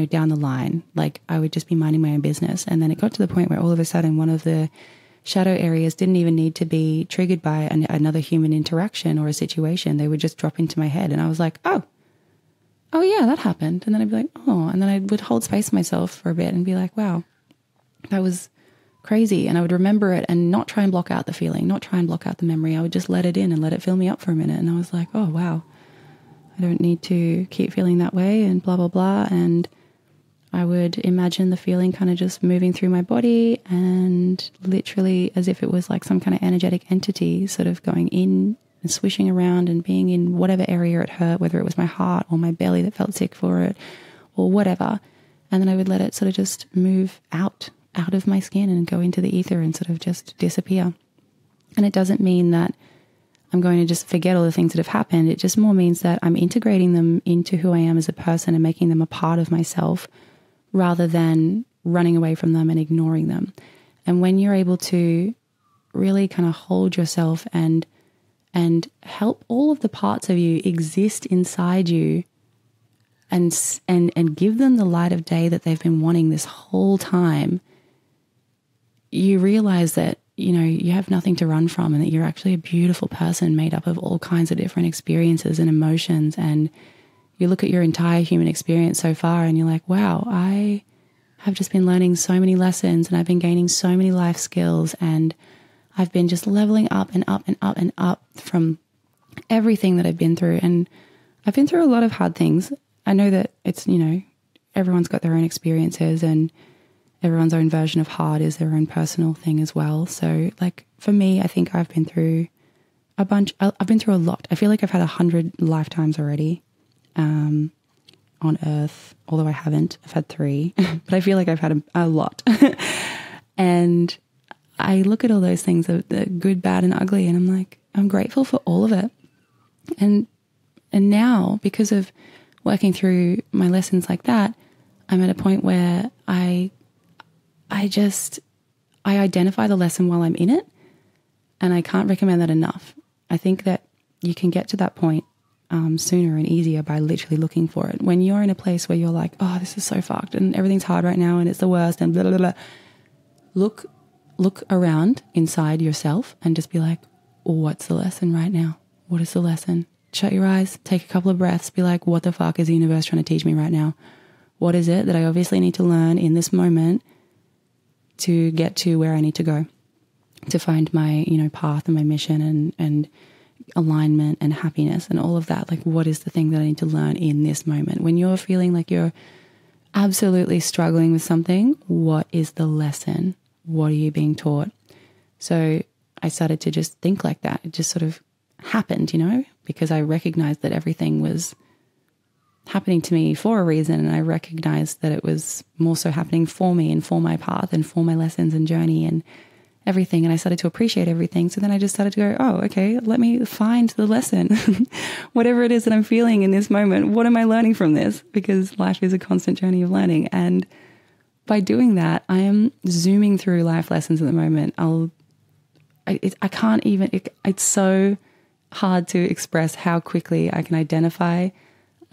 down the line. Like I would just be minding my own business. And then it got to the point where all of a sudden one of the shadow areas didn't even need to be triggered by another human interaction or a situation. They would just drop into my head. And I was like, oh yeah, that happened. And then I'd be like, oh, and then I would hold space for myself for a bit and be like, wow, that was crazy. And I would remember it and not try and block out the feeling, not try and block out the memory. I would just let it in and let it fill me up for a minute. And I was like, oh, wow, I don't need to keep feeling that way and blah, blah, blah. And I would imagine the feeling kind of just moving through my body and literally as if it was like some kind of energetic entity sort of going in and swishing around and being in whatever area it hurt, whether it was my heart or my belly that felt sick for it or whatever. And then I would let it sort of just move out of my skin and go into the ether and sort of just disappear. And it doesn't mean that I'm going to just forget all the things that have happened. It just more means that I'm integrating them into who I am as a person and making them a part of myself rather than running away from them and ignoring them. And when you're able to really kind of hold yourself and help all of the parts of you exist inside you and give them the light of day that they've been wanting this whole time, you realize that, you have nothing to run from and that you're actually a beautiful person made up of all kinds of different experiences and emotions. And you look at your entire human experience so far and you're like, wow, I have just been learning so many lessons and I've been gaining so many life skills and I've been just leveling up and up and up and up from everything that I've been through. And I've been through a lot of hard things. I know that it's, everyone's got their own experiences and everyone's own version of hard is their own personal thing as well. So like for me, I think I've been through a lot. I feel like I've had 100 lifetimes already on earth, although I haven't. I've had 3, but I feel like I've had a lot. And I look at all those things, the good, bad and ugly, and I'm like, I'm grateful for all of it. And now, because of working through my lessons like that, I'm at a point where I identify the lesson while I'm in it, and I can't recommend that enough. I think that you can get to that point sooner and easier by literally looking for it. When you're in a place where you're like, oh, this is so fucked and everything's hard right now and it's the worst and blah, blah, blah, look around inside yourself and just be like, what's the lesson right now? What is the lesson? Shut your eyes, take a couple of breaths, be like, what the fuck is the universe trying to teach me right now? What is it that I obviously need to learn in this moment to get to where I need to go, to find my, path and my mission and alignment and happiness and all of that? Like, what is the thing that I need to learn in this moment? When you're feeling like you're absolutely struggling with something, what is the lesson? What are you being taught? So I started to just think like that. It just sort of happened, because I recognized that everything was happening to me for a reason, and I recognized that it was more so happening for me and for my path and for my lessons and journey and everything. And I started to appreciate everything. So then I just started to go, oh, okay, let me find the lesson. Whatever it is that I'm feeling in this moment, what am I learning from this? Because life is a constant journey of learning. And by doing that, I am zooming through life lessons at the moment. I can't even, it's so hard to express how quickly I can identify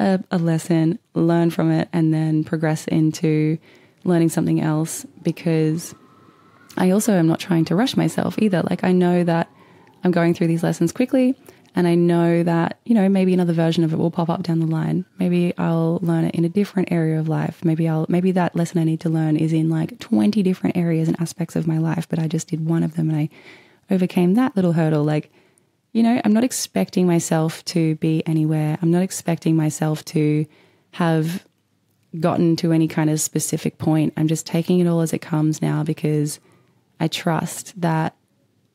a lesson, learn from it, and then progress into learning something else, because I also am not trying to rush myself either. Like, I know that I'm going through these lessons quickly, and I know that, maybe another version of it will pop up down the line. Maybe I'll learn it in a different area of life. Maybe that lesson I need to learn is in like 20 different areas and aspects of my life, but I just did one of them and overcame that little hurdle. Like, you know, I'm not expecting myself to be anywhere. I'm not expecting myself to have gotten to any kind of specific point. I'm just taking it all as it comes now, because I trust that,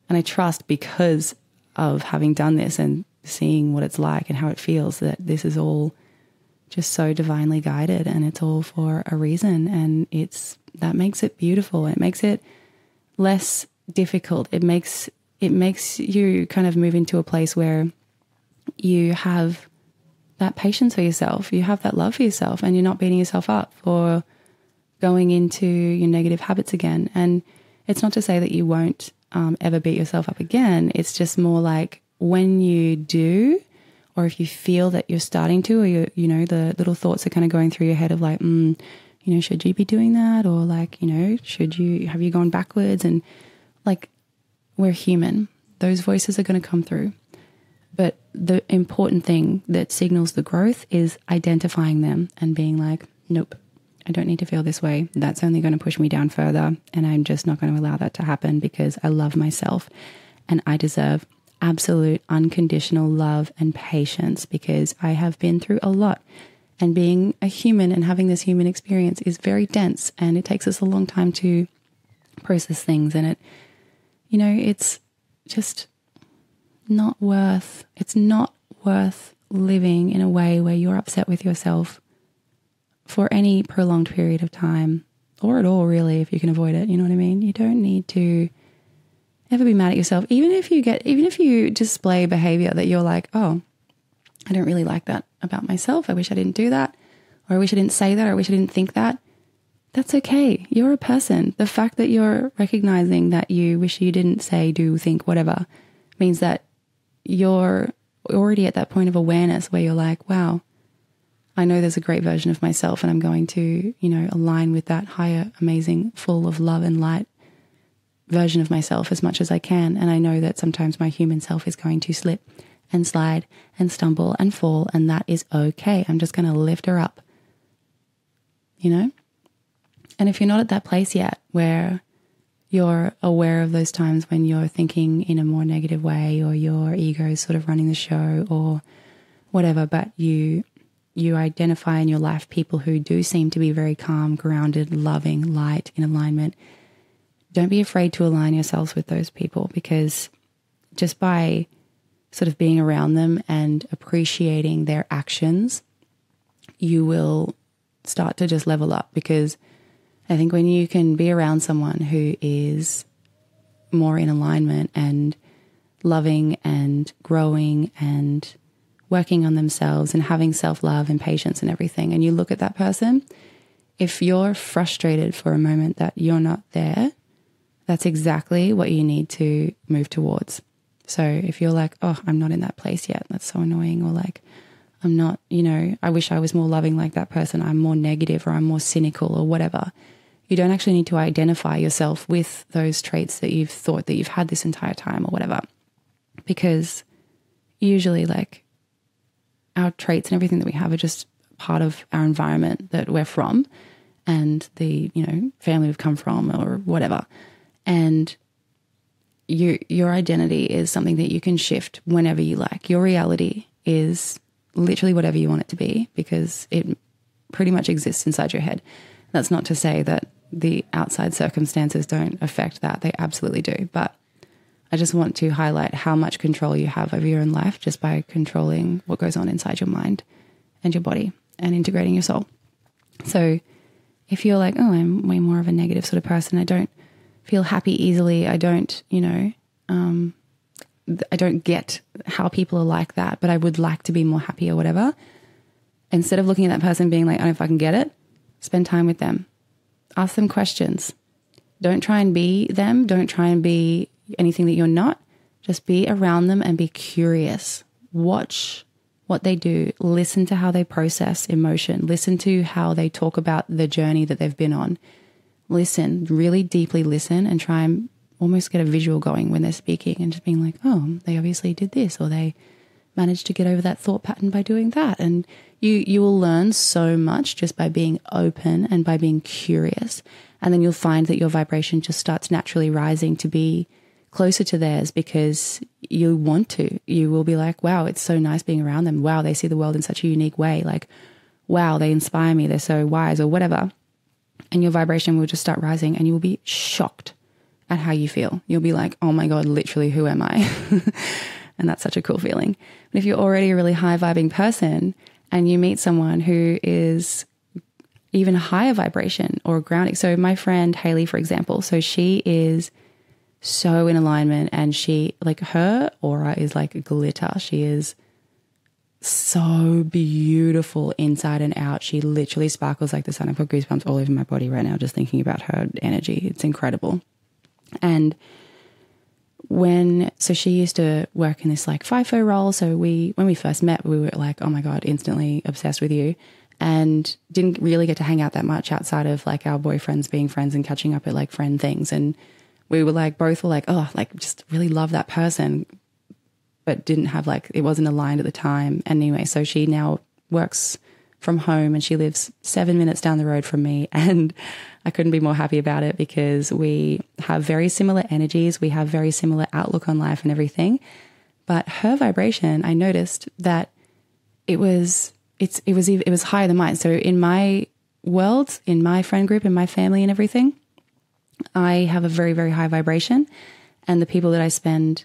and I trust because of having done this and seeing what it's like and how it feels, that this is all just so divinely guided, and it's all for a reason. And that makes it beautiful. It makes it less difficult. It makes you kind of move into a place where you have that patience for yourself, you have that love for yourself, and you're not beating yourself up for going into your negative habits again. And it's not to say that you won't ever beat yourself up again. It's just more like when you do, or if you feel that you're starting to, or you know, the little thoughts are kind of going through your head of like, you know, should you be doing that? Or like, you know, have you gone backwards? And like, we're human. Those voices are going to come through. But the important thing that signals the growth is identifying them and being like, nope, I don't need to feel this way. That's only going to push me down further. And I'm just not going to allow that to happen, because I love myself and I deserve absolute unconditional love and patience, because I have been through a lot. And being a human and having this human experience is very dense, and it takes us a long time to process things. And it, you know, it's just it's not worth living in a way where you're upset with yourself for any prolonged period of time, or at all, really, if you can avoid it. You know what I mean? You don't need to ever be mad at yourself. Even if you display behavior that you're like, oh, I don't really like that about myself. I wish I didn't do that. Or I wish I didn't say that. Or I wish I didn't think that. That's okay. You're a person. The fact that you're recognizing that you wish you didn't say, do, think, whatever, means that you're already at that point of awareness where you're like, wow, I know there's a great version of myself, and I'm going to, you know, align with that higher, amazing, full of love and light version of myself as much as I can. And I know that sometimes my human self is going to slip and slide and stumble and fall, and that is okay. I'm just going to lift her up, you know? And if you're not at that place yet where you're aware of those times when you're thinking in a more negative way, or your ego is sort of running the show or whatever, but you identify in your life people who do seem to be very calm, grounded, loving, light, in alignment, don't be afraid to align yourselves with those people, because just by sort of being around them and appreciating their actions, you will start to just level up. Because I think when you can be around someone who is more in alignment and loving and growing and working on themselves and having self-love and patience and everything, and you look at that person, if you're frustrated for a moment that you're not there, that's exactly what you need to move towards. So if you're like, oh, I'm not in that place yet, that's so annoying, or like, I'm not, you know, I wish I was more loving like that person, I'm more negative, or I'm more cynical, or whatever. You don't actually need to identify yourself with those traits that you've thought that you've had this entire time or whatever. Because usually, like, our traits and everything that we have are just part of our environment that we're from, and the, you know, family we've come from, or whatever. And your identity is something that you can shift whenever you like. Your reality is literally whatever you want it to be, because it pretty much exists inside your head. That's not to say that the outside circumstances don't affect that. They absolutely do. But I just want to highlight how much control you have over your own life just by controlling what goes on inside your mind and your body and integrating your soul. So if you're like, oh, I'm way more of a negative sort of person, I don't feel happy easily, I don't, you know, I don't get how people are like that, but I would like to be more happy or whatever. Instead of looking at that person being like, I don't know if I can get it, spend time with them. Ask them questions. Don't try and be them. Don't try and be anything that you're not. Just be around them and be curious. Watch what they do. Listen to how they process emotion. Listen to how they talk about the journey that they've been on. Listen, really deeply listen, and try and almost get a visual going when they're speaking, and just being like, oh, they obviously did this, or they managed to get over that thought pattern by doing that. And you will learn so much just by being open and by being curious. And then you'll find that your vibration just starts naturally rising to be closer to theirs because you want to. You will be like, wow, it's so nice being around them. Wow, they see the world in such a unique way. Like, wow, they inspire me. They're so wise or whatever. And your vibration will just start rising and you will be shocked at how you feel. You'll be like, oh my God, literally, who am I? And that's such a cool feeling. But if you're already a really high vibing person and you meet someone who is even higher vibration or grounding. So my friend Haley, for example, so she is so in alignment and she, like, her aura is like glitter. She is so beautiful inside and out. She literally sparkles like the sun. I've got goosebumps all over my body right now just thinking about her energy. It's incredible. And so she used to work in this like FIFO role. So when we first met, we were like, oh my God, instantly obsessed with you, and didn't really get to hang out that much outside of like our boyfriends being friends and catching up at like friend things. And we were like, both were like, oh, like just really love that person, but didn't have like, it wasn't aligned at the time. Anyway, so she now works from home and she lives 7 minutes down the road from me. And I couldn't be more happy about it because we have very similar energies. We have very similar outlook on life and everything. But her vibration, I noticed that it was higher than mine. So in my world, in my friend group, in my family and everything, I have a very, very high vibration. And the people that I spend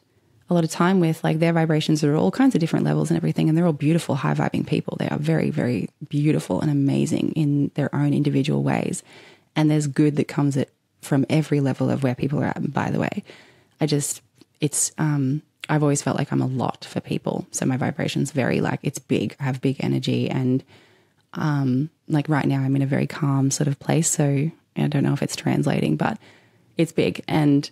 a lot of time with, like, their vibrations are all kinds of different levels and everything. And they're all beautiful, high vibing people. They are very, very beautiful and amazing in their own individual ways. And there's good that comes from every level of where people are at. By the way, I've always felt like I'm a lot for people. So my vibration's very like, it's big. I have big energy. And like right now I'm in a very calm sort of place. So I don't know if it's translating, but it's big. And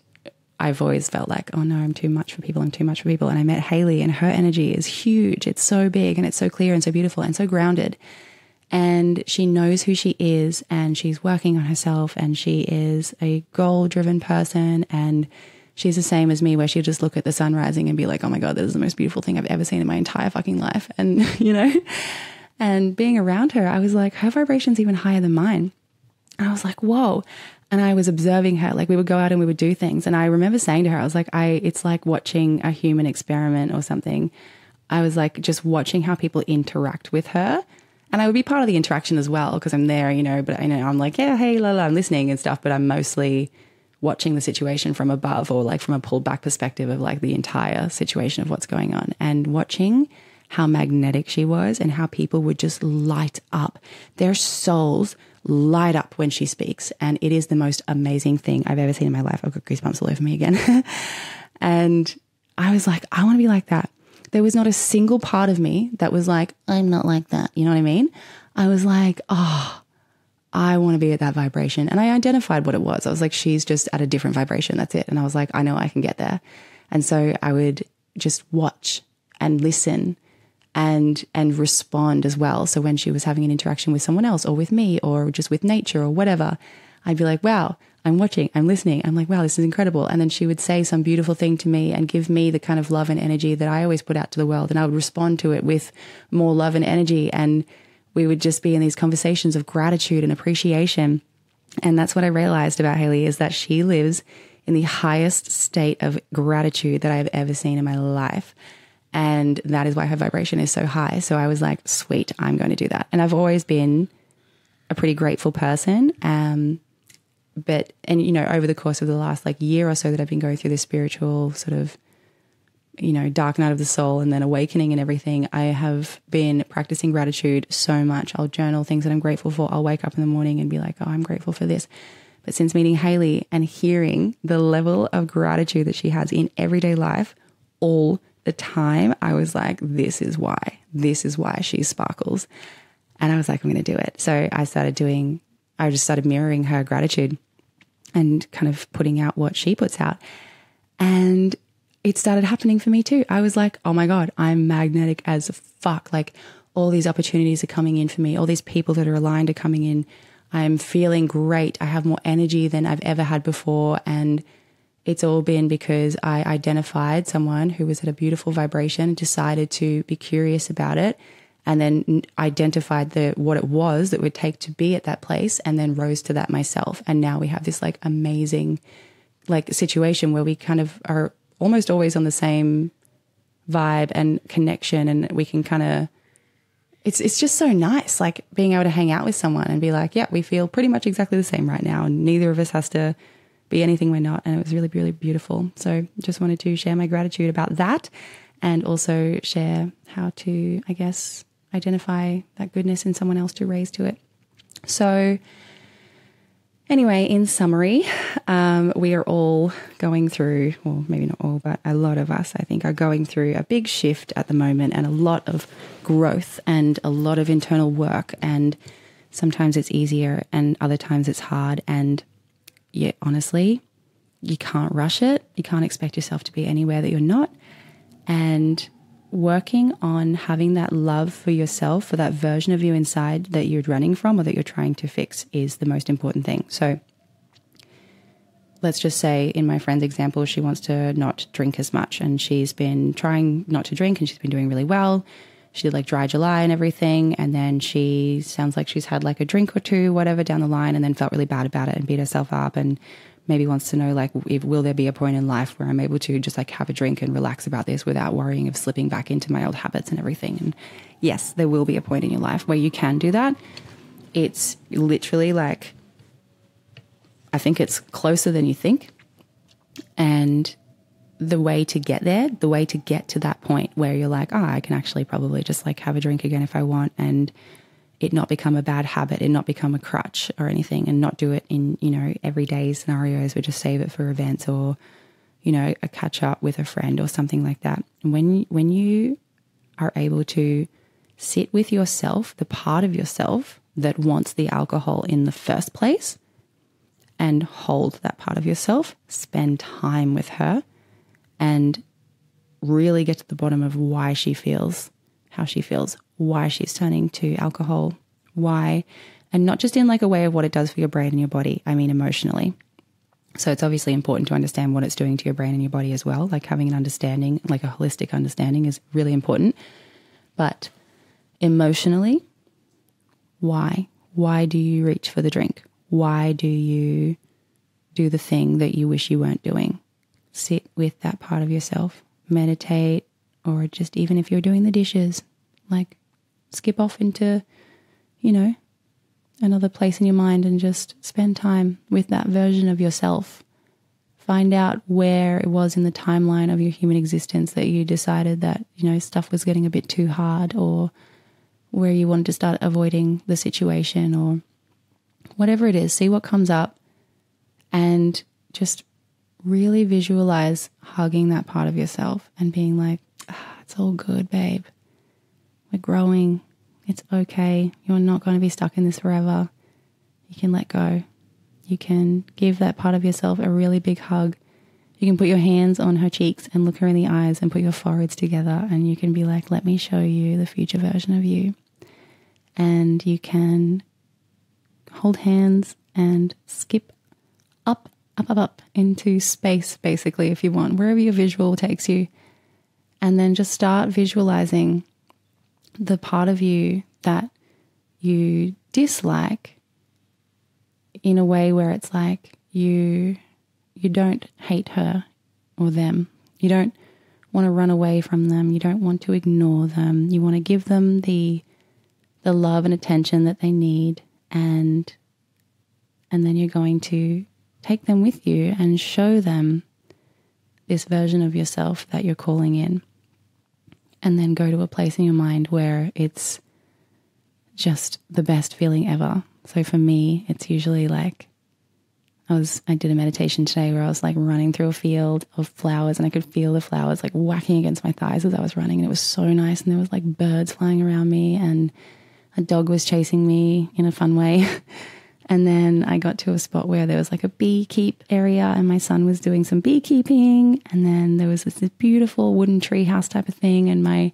I've always felt like, oh no, I'm too much for people. I'm too much for people. And I met Haley and her energy is huge. It's so big and it's so clear and so beautiful and so grounded. And she knows who she is and she's working on herself and she is a goal-driven person and she's the same as me where she'll just look at the sun rising and be like, oh my God, this is the most beautiful thing I've ever seen in my entire fucking life. And, you know, and being around her, I was like, her vibration's even higher than mine. And I was like, whoa. And I was observing her, like we would go out and we would do things. And I remember saying to her, I was like, it's like watching a human experiment or something. I was like, just watching how people interact with her. And I would be part of the interaction as well because I'm there, you know, but I'm like, yeah, hey, la, la, I'm listening and stuff, but I'm mostly watching the situation from above or like from a pulled back perspective of like the entire situation of what's going on and watching how magnetic she was and how people would just light up. Their souls light up when she speaks. And it is the most amazing thing I've ever seen in my life. I've got goosebumps all over me again. And I was like, I want to be like that. There was not a single part of me that was like, I'm not like that. You know what I mean? I was like, oh, I want to be at that vibration. And I identified what it was. I was like, she's just at a different vibration. That's it. And I was like, I know I can get there. And so I would just watch and listen and respond as well. So when she was having an interaction with someone else or with me or just with nature or whatever, I'd be like, wow, I'm watching, I'm listening. I'm like, wow, this is incredible. And then she would say some beautiful thing to me and give me the kind of love and energy that I always put out to the world. And I would respond to it with more love and energy. And we would just be in these conversations of gratitude and appreciation. And that's what I realized about Haley is that she lives in the highest state of gratitude that I have ever seen in my life. And that is why her vibration is so high. So I was like, sweet, I'm going to do that. And I've always been a pretty grateful person. But you know, over the course of the last like year or so that I've been going through this spiritual sort of, you know, dark night of the soul and then awakening and everything, I have been practicing gratitude so much. I'll journal things that I'm grateful for. I'll wake up in the morning and be like, oh, I'm grateful for this. But since meeting Haley and hearing the level of gratitude that she has in everyday life all the time, I was like, this is why she sparkles. And I was like, I'm going to do it. So I just started mirroring her gratitude and kind of putting out what she puts out. And it started happening for me too. I was like, oh my God, I'm magnetic as fuck. Like all these opportunities are coming in for me. All these people that are aligned are coming in. I'm feeling great. I have more energy than I've ever had before. And it's all been because I identified someone who was at a beautiful vibration, decided to be curious about it, and then identified what it was that would take to be at that place and then rose to that myself. And now we have this like amazing like situation where we kind of are almost always on the same vibe and connection, and we can kind of, it's just so nice, like being able to hang out with someone and be like, yeah, we feel pretty much exactly the same right now, and neither of us has to be anything we're not. And it was really, really beautiful. So just wanted to share my gratitude about that, and also share how to, I guess, identify that goodness in someone else to raise to it. So anyway, in summary, we are all going through, well, maybe not all, but a lot of us, I think, are going through a big shift at the moment, and a lot of growth and a lot of internal work. And sometimes it's easier and other times it's hard. And yeah, honestly, you can't rush it. You can't expect yourself to be anywhere that you're not. And working on having that love for yourself, for that version of you inside that you're running from or that you're trying to fix, is the most important thing. So let's just say in my friend's example, she wants to not drink as much, and she's been trying not to drink and she's been doing really well. She did like dry July and everything. And then she sounds like she's had like a drink or two, whatever, down the line, and then felt really bad about it and beat herself up, and maybe wants to know, like, will there be a point in life where I'm able to just like have a drink and relax about this without worrying of slipping back into my old habits and everything? And yes, there will be a point in your life where you can do that. It's literally like, I think it's closer than you think. And the way to get there, the way to get to that point where you're like, oh, I can actually probably just like have a drink again if I want, and it not become a bad habit, it not become a crutch or anything, and not do it in, you know, everyday scenarios, or just save it for events, or, you know, a catch up with a friend or something like that. When you are able to sit with yourself, the part of yourself that wants the alcohol in the first place, and hold that part of yourself, spend time with her, and really get to the bottom of why she feels how she feels, why she's turning to alcohol, why, and not just in like a way of what it does for your brain and your body, I mean emotionally. So it's obviously important to understand what it's doing to your brain and your body as well. Like having an understanding, like a holistic understanding, is really important. But emotionally, why? Why do you reach for the drink? Why do you do the thing that you wish you weren't doing? Sit with that part of yourself, meditate, or just even if you're doing the dishes, like skip off into, you know, another place in your mind and just spend time with that version of yourself. Find out where it was in the timeline of your human existence that you decided that, you know, stuff was getting a bit too hard, or where you wanted to start avoiding the situation, or whatever it is. See what comes up, and just really visualize hugging that part of yourself and being like, it's all good, babe. We're growing. It's okay. You're not going to be stuck in this forever. You can let go. You can give that part of yourself a really big hug. You can put your hands on her cheeks and look her in the eyes and put your foreheads together, and you can be like, let me show you the future version of you. And you can hold hands and skip up into space, basically, if you want, wherever your visual takes you. And then just start visualizing the part of you that you dislike in a way where it's like you don't hate her or them. You don't want to run away from them. You don't want to ignore them. You want to give them the love and attention that they need, and then you're going to take them with you and show them this version of yourself that you're calling in. And then go to a place in your mind where it's just the best feeling ever. So for me, it's usually like, I did a meditation today where I was like running through a field of flowers, and I could feel the flowers like whacking against my thighs as I was running, and it was so nice. And there was like birds flying around me, and a dog was chasing me in a fun way. And then I got to a spot where there was like a bee keep area, and my son was doing some beekeeping. And then there was this beautiful wooden tree house type of thing. And my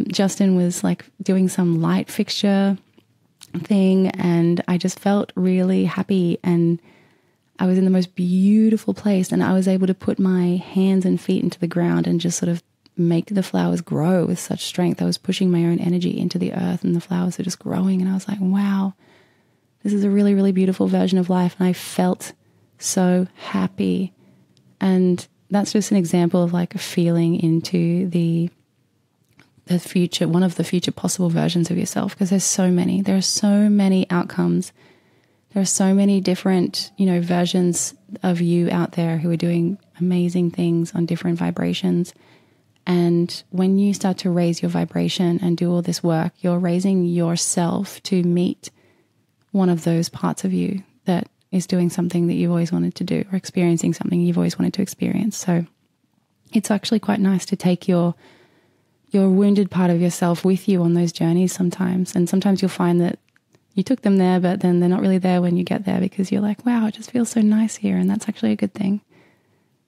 Justin was like doing some light fixture thing. And I just felt really happy. And I was in the most beautiful place. And I was able to put my hands and feet into the ground and just sort of make the flowers grow with such strength. I was pushing my own energy into the earth, and the flowers are just growing. And I was like, wow. This is a really, really beautiful version of life. And I felt so happy. And that's just an example of like a feeling into the future, one of the future possible versions of yourself, because there are so many outcomes. There are so many different, versions of you out there who are doing amazing things on different vibrations. And when you start to raise your vibration and do all this work, you're raising yourself to meet one of those parts of you that is doing something that you've always wanted to do, or experiencing something you've always wanted to experience. So it's actually quite nice to take your wounded part of yourself with you on those journeys sometimes. And sometimes you'll find that you took them there, but then they're not really there when you get there, because you're like, wow, it just feels so nice here. And that's actually a good thing.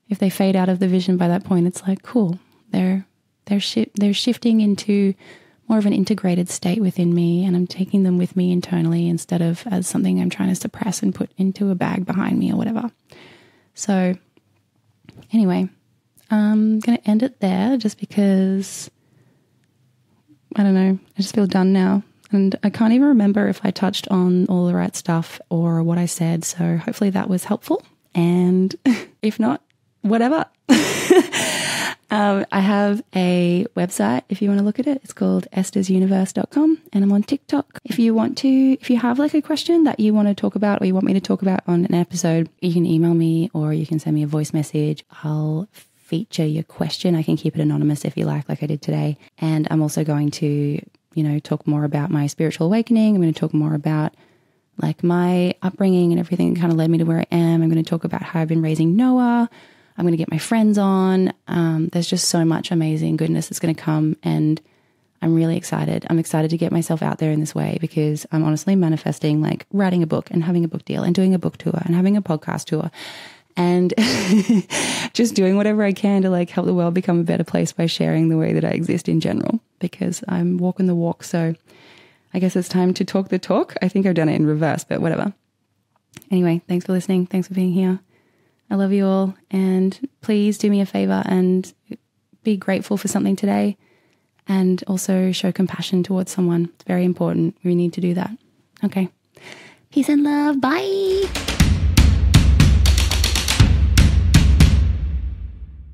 If they fade out of the vision by that point, it's like, cool. They're shifting into more of an integrated state within me, and I'm taking them with me internally instead of as something I'm trying to suppress and put into a bag behind me or whatever. So anyway, I'm going to end it there just because, I don't know, I just feel done now. And I can't even remember if I touched on all the right stuff or what I said. So hopefully that was helpful. And if not, whatever. I have a website if you want to look at it. It's called estersuniverse.com, and I'm on TikTok. If you have like a question that you want to talk about or you want me to talk about on an episode, you can email me or you can send me a voice message. I'll feature your question. I can keep it anonymous if you like I did today. And I'm also going to, talk more about my spiritual awakening. I'm going to talk more about like my upbringing and everything that kind of led me to where I am. I'm going to talk about how I've been raising Noah. I'm going to get my friends on. There's just so much amazing goodness that's going to come, and I'm really excited. I'm excited to get myself out there in this way, because I'm honestly manifesting like writing a book and having a book deal and doing a book tour and having a podcast tour and just doing whatever I can to like help the world become a better place by sharing the way that I exist in general, because I'm walking the walk. So I guess it's time to talk the talk. I think I've done it in reverse, but whatever. Anyway, thanks for listening. Thanks for being here. I love you all, and please do me a favor and be grateful for something today, and also show compassion towards someone. It's very important. We need to do that. Okay. Peace and love. Bye.